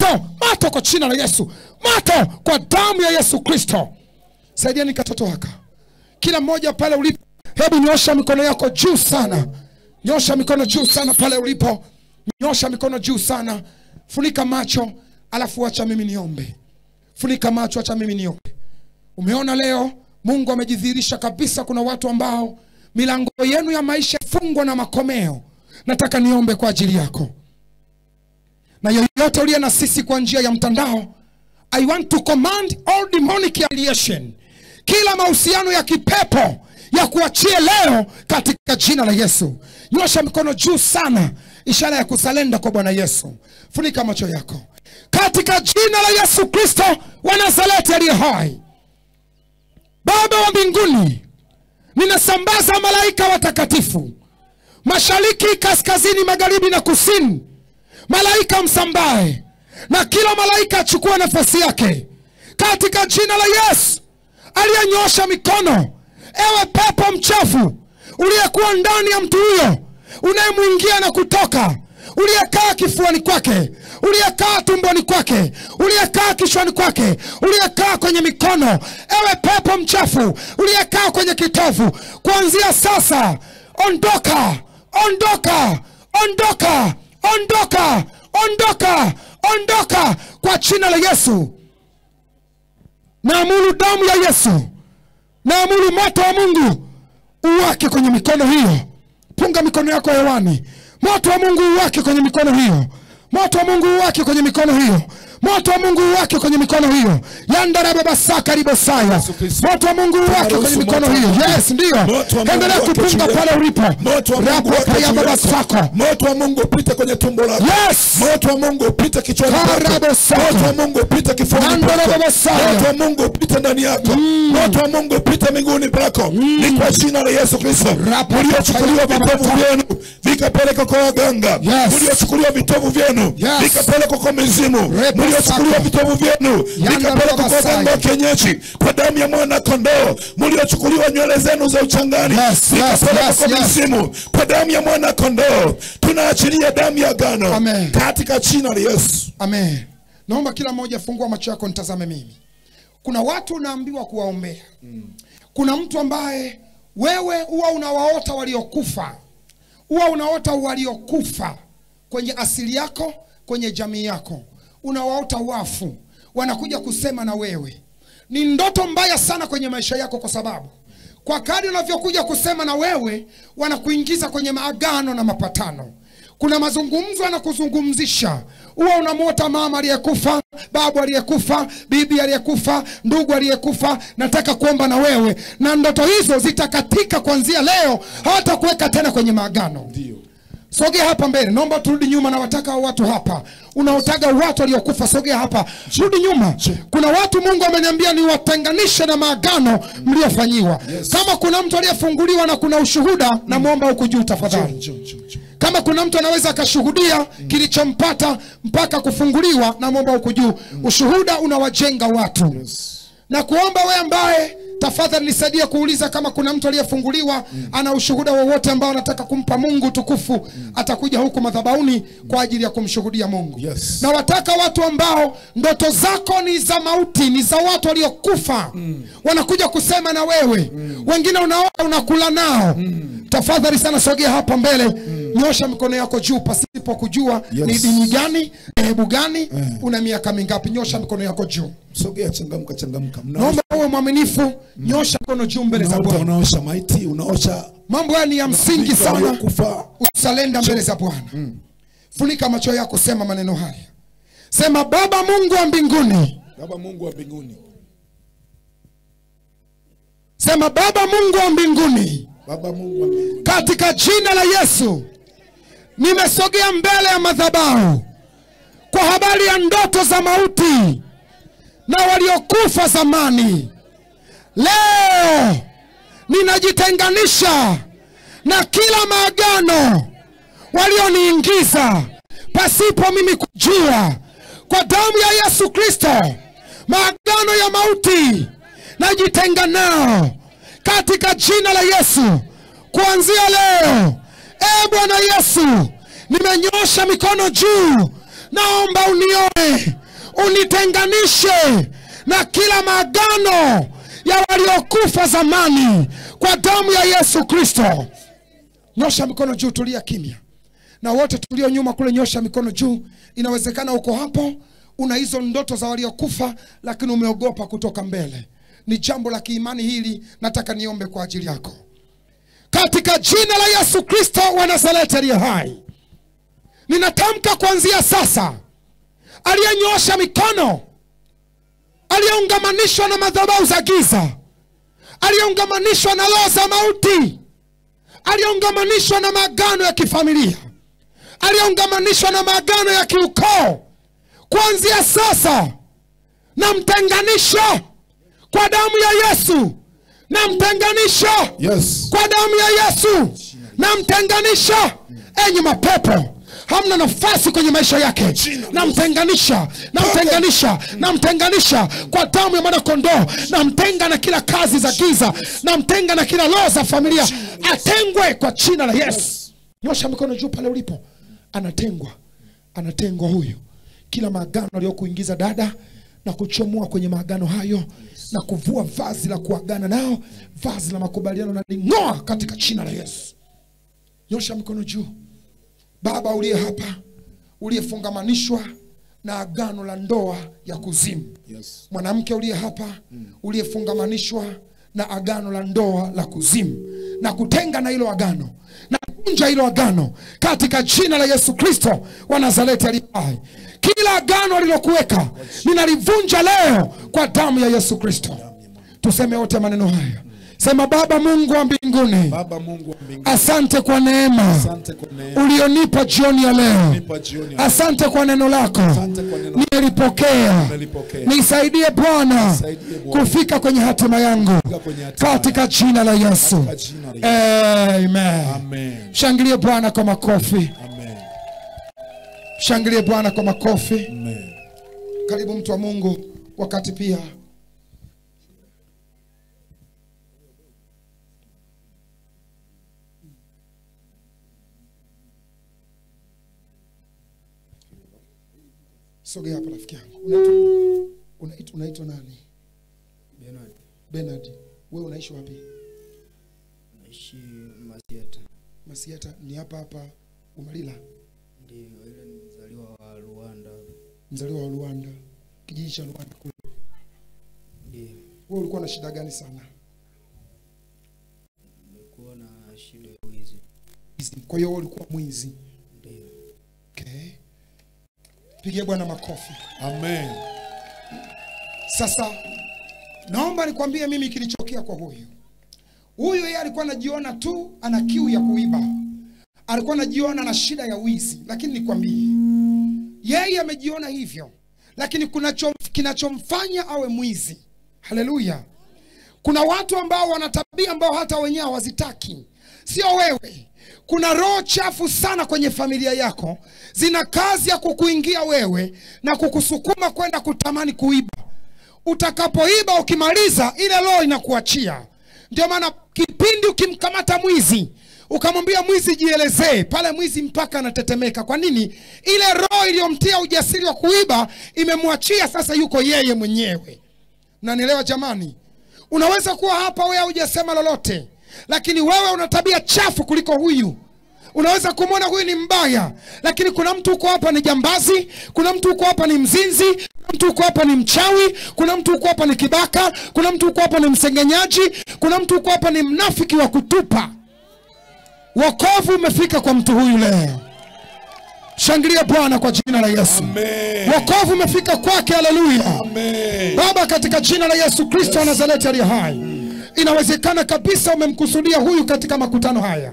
[SPEAKER 1] Moto! Moto kwa jina la Yesu. Moto kwa damu ya Yesu Kristo. Saidieni katoto waka. Kila mmoja pale ulipo, hebu nyosha mikono yako juu sana. Nyosha mikono juu sana pale ulipo. Nyosha mikono juu sana. Funika macho, alafu acha mimi niombe. Funika macho, acha mimi niombe. Umeona leo Mungu amejidhihirisha kabisa. Kuna watu ambao milango yenu ya maisha fungwa na makomeo. Nataka niombe kwa ajili yako. Na yoyote uliye na sisi kwa njia ya mtandao, I want to command all demonic affiliation. Kila mahusiano ya kipepo ya kuachia leo katika jina la Yesu. Nyosha mikono juu sana, ishara ya kusalenda kwa Bwana Yesu. Funika macho yako. Katika jina la Yesu Kristo wa Nazareti aliye hai. Baba wa mbinguni, ninasambaza malaika watakatifu. Mashariki, kaskazini, magharibi na kusini. Malaika msambae. Na kila malaika achukua nafasi yake. Katika jina la Yesu aliyenyosha mikono. Ewe pepo mchafu uliyekuwa ndani ya mtu huyo, unayemwingia na kutoka, uliyekaa kifuani kwake, uliyekaa tumboni kwake, uliyekaa kichwani kwake, uliyekaa kwenye mikono, ewe pepo mchafu uliyekaa kwenye kitovu, kuanzia sasa ondoka, ondoka, ondoka, ondoka, ondoka, ondoka kwa jina la Yesu. Naamuru damu ya Yesu, naamuru moto wa Mungu uwake kwenye mikono hiyo. Punga mikono yako hewani. Moto wa Mungu uwake kwenye mikono hiyo. Moto wa Mungu uwake kwenye mikono hiyo. Moto wa Mungu uwake kwenye mikono hiyo. Yandara baba saka ribosaya. Moto wa Mungu uwake kwenye mikono hiyo. Yes, ndio. Endelea kupunga pale ulipo. Rapo ya baba saka.
[SPEAKER 3] Moto wa Mungu upite kwenye tumbo lako.
[SPEAKER 1] Yes.
[SPEAKER 3] Moto wa Mungu upite kichwani mwako. Moto wa Mungu upite kifuani mwako. Moto wa Mungu upite ndani yako. Moto wa Mungu upite miguuni pako. Ni kwa jina la Yesu Kristo. Mliochukuliwa vitovu vyenu vikapeleka kwa waganga. Mliochukuliwa vitovu vyenu vikapeleka kwa mizimu. Mliochukuliwa vitovu vyenu vikapeleka kwa waganga kienyeji. Kwa damu ya mwana kondoo. Mliochukuliwa nywele zenu za uchangani vikapeleka kwa mizimu. Kwa damu ya mwana kondoo tunaachilia damu ya agano katika jina la Yesu.
[SPEAKER 1] Amen. Naomba kila mmoja fungua macho yako nitazame mimi. Kuna watu unaambiwa kuwaombea. Kuna mtu ambaye wewe huwa unawaota waliokufa. Huwa unaota waliokufa kwenye asili yako, kwenye jamii yako. Unawaota wafu. wanakuja kusema na wewe. Ni ndoto mbaya sana kwenye maisha yako, kwa sababu kwa kadri unavyokuja kusema na wewe, wanakuingiza kwenye maagano na mapatano. Kuna mazungumzo yanakuzungumzisha. Huwa unamwota mama aliyekufa, babu aliyekufa, bibi aliyekufa, ndugu aliyekufa, nataka kuomba na wewe. Na ndoto hizo zitakatika kuanzia leo, hata kuweka tena kwenye maagano.
[SPEAKER 3] Ndio.
[SPEAKER 1] Sogea hapa mbele. Naomba turudi nyuma, na wataka watu hapa. Unaotaga watu waliokufa, sogea hapa. Rudi nyuma. Kuna watu Mungu ameniambia ni watenganishe na maagano mliofanyiwa. Kama kuna mtu aliyefunguliwa na kuna ushuhuda, na muomba huku juu tafadhali. Kama kuna mtu anaweza akashuhudia kilichompata mpaka kufunguliwa, na muomba huku juu. Ushuhuda unawajenga watu. Na kuomba wewe ambaye tafadhali nisaidie kuuliza kama kuna mtu aliyefunguliwa ana ushuhuda wowote ambao anataka kumpa Mungu tukufu, atakuja huku madhabahuni kwa ajili ya kumshuhudia Mungu. Na wataka watu ambao ndoto zako ni za mauti, ni za watu waliokufa, wanakuja kusema na wewe. Wengine unaona unakula nao. Tafadhali sana sogea hapa mbele. Nyosha mikono yako juu pasipo kujua ni dini gani, hebu gani, una miaka mingapi. Nyosha mikono yako juu.
[SPEAKER 3] Sogea, changamka, changamka.
[SPEAKER 1] Naomba uwe mwaminifu. Nyosha mikono juu mbele za Bwana.
[SPEAKER 3] Unaosha maiti, unaosha.
[SPEAKER 1] Mambo haya ni ya msingi sana. Usalenda mbele za Bwana. Funika macho yako, sema maneno haya. Sema, Baba Mungu wa mbinguni.
[SPEAKER 3] Baba Mungu wa mbinguni.
[SPEAKER 1] Sema, Baba Mungu wa mbinguni.
[SPEAKER 3] Baba Mungu wa mbinguni.
[SPEAKER 1] Katika jina la Yesu, nimesogea mbele ya madhabahu kwa habari ya ndoto za mauti na waliokufa zamani. Leo ninajitenganisha na kila maagano walioniingiza pasipo mimi kujua. Kwa damu ya Yesu Kristo, maagano ya mauti najitenga katika jina la Yesu. Kuanzia leo, Bwana Yesu, nimenyosha mikono juu. Naomba unioe, unitenganishe na kila maagano ya waliokufa zamani kwa damu ya Yesu Kristo. Nyosha mikono juu, tulia kimya. Na wote tulio nyuma kule, nyosha mikono juu. Inawezekana uko hapo una hizo ndoto za waliokufa, lakini umeogopa kutoka mbele. Ni jambo la kiimani hili, nataka niombe kwa ajili yako. Katika jina la Yesu Kristo wa Nazareti aliye hai, ninatamka kuanzia sasa, aliyenyosha mikono, aliyeungamanishwa na madhabahu za giza, aliyeungamanishwa na roho za mauti, aliyeungamanishwa na maagano ya kifamilia, aliyeungamanishwa na maagano ya kiukoo, kuanzia sasa namtenganisha kwa damu ya Yesu. Namtenganisha kwa damu ya Yesu. Namtenganisha. Enyi mapepo, hamna nafasi kwenye maisha yake. Namtenganisha, namtenganisha, namtenganisha kwa damu ya mwana kondoo. Namtenga na kila kazi za giza, namtenga na kila roho za familia. Atengwe kwa jina la Yesu. Nyosha mikono juu pale ulipo. Anatengwa, anatengwa huyo. Kila maagano aliyokuingiza dada, na kuchomoa kwenye maagano hayo, na kuvua vazi la kuagana nao, vazi la makubaliano, na ling'oa katika jina la Yesu. Nyosha mikono juu. Baba uliye hapa, uliyefungamanishwa na agano la ndoa ya kuzimu. Mwanamke uliye hapa, uliyefungamanishwa na agano la ndoa la kuzimu, na kutenga na hilo agano, na kunja hilo agano katika jina la Yesu Kristo wa Nazareti aliye hai. Kila agano alilokuweka ninalivunja leo kwa damu ya Yesu Kristo. Tuseme wote maneno haya. Sema, Baba Mungu wa mbinguni,
[SPEAKER 3] Baba Mungu wa mbinguni,
[SPEAKER 1] asante kwa neema ulionipa jioni ya leo. Asante kwa neno lako, nimelipokea. Nisaidie Bwana kufika kwenye hatima yangu katika jina la Yesu. Amen. Shangilie Bwana kwa makofi. Shangilie Bwana kwa makofi. Karibu mtu wa Mungu, wakati pia sogea hapa rafiki yangu. Unaitwa nani?
[SPEAKER 5] Bernard.
[SPEAKER 1] Bernard. Wewe unaishi wapi?
[SPEAKER 5] Naishi Masieta.
[SPEAKER 1] Masieta ni hapa hapa Umalila?
[SPEAKER 5] Ndio, ile ni mzaliwa wa Rwanda.
[SPEAKER 1] Mzaliwa wa Rwanda. kijiji cha Luanda kule.
[SPEAKER 5] Ndio.
[SPEAKER 1] Wewe ulikuwa na shida gani sana?
[SPEAKER 5] Nilikuwa na shida ya wizi.
[SPEAKER 1] Kwa hiyo wewe ulikuwa mwizi.
[SPEAKER 5] Ndio.
[SPEAKER 1] Okay. Pigie Bwana makofi.
[SPEAKER 3] Amen.
[SPEAKER 1] Sasa naomba nikwambie mimi kilichotokea kwa huyu. Huyu yeye alikuwa anajiona tu ana kiu ya kuiba. Alikuwa anajiona na shida ya wizi, lakini nikwambie yeye amejiona hivyo, lakini kinachomfanya awe mwizi. Haleluya. Kuna watu ambao wana tabia ambao hata wenyewe hawazitaki. Sio wewe. Kuna roho chafu sana kwenye familia yako, zina kazi ya kukuingia wewe na kukusukuma kwenda kutamani kuiba. Utakapoiba ukimaliza, ile roho inakuachia. Ndio maana kipindi ukimkamata mwizi, ukamwambia mwizi jielezee, pale mwizi mpaka anatetemeka. Kwa nini? Ile roho iliyomtia ujasiri wa kuiba imemwachia, sasa yuko yeye mwenyewe. Mnanielewa jamani? Unaweza kuwa hapa wewe hujasema lolote, lakini wewe una tabia chafu kuliko huyu. Unaweza kumwona huyu ni mbaya, lakini kuna mtu uko hapa ni jambazi, kuna mtu uko hapa ni mzinzi, kuna mtu uko hapa ni mchawi, kuna mtu uko hapa ni kibaka, kuna mtu uko hapa ni msengenyaji, kuna mtu uko hapa ni mnafiki wa kutupa. Wokovu umefika kwa mtu huyu leo. Shangilia Bwana kwa jina la Yesu.
[SPEAKER 3] Amen.
[SPEAKER 1] Wokovu umefika kwake. Haleluya.
[SPEAKER 3] Amen.
[SPEAKER 1] Baba, katika jina la Yesu Kristo wa Nazareti aliye hai, inawezekana kabisa umemkusudia huyu katika makutano haya.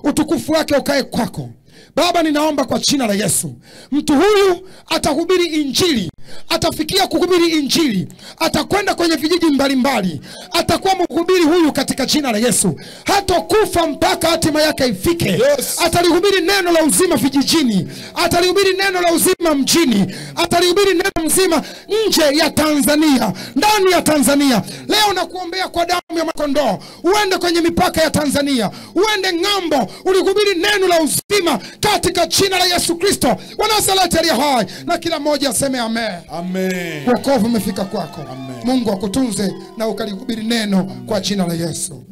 [SPEAKER 1] Utukufu wake ukae kwako. Baba, ninaomba kwa jina la Yesu, mtu huyu atahubiri injili, atafikia kuhubiri injili, atakwenda kwenye vijiji mbalimbali, atakuwa mhubiri huyu katika jina la Yesu. Hatakufa mpaka hatima yake ifike.
[SPEAKER 3] Yes.
[SPEAKER 1] Atalihubiri neno la uzima vijijini, atalihubiri neno la uzima mjini, atalihubiri neno mzima nje ya Tanzania, ndani ya Tanzania. Leo nakuombea kwa damu ya mwanakondoo, uende kwenye mipaka ya Tanzania, uende ng'ambo, ulihubiri neno la uzima katika jina la Yesu Kristo wa Nazareti aliye hai, na kila mmoja aseme amen.
[SPEAKER 3] Amen.
[SPEAKER 1] Wokovu umefika kwako.
[SPEAKER 3] Amen.
[SPEAKER 1] Mungu akutunze na ukalihubiri neno kwa jina la Yesu.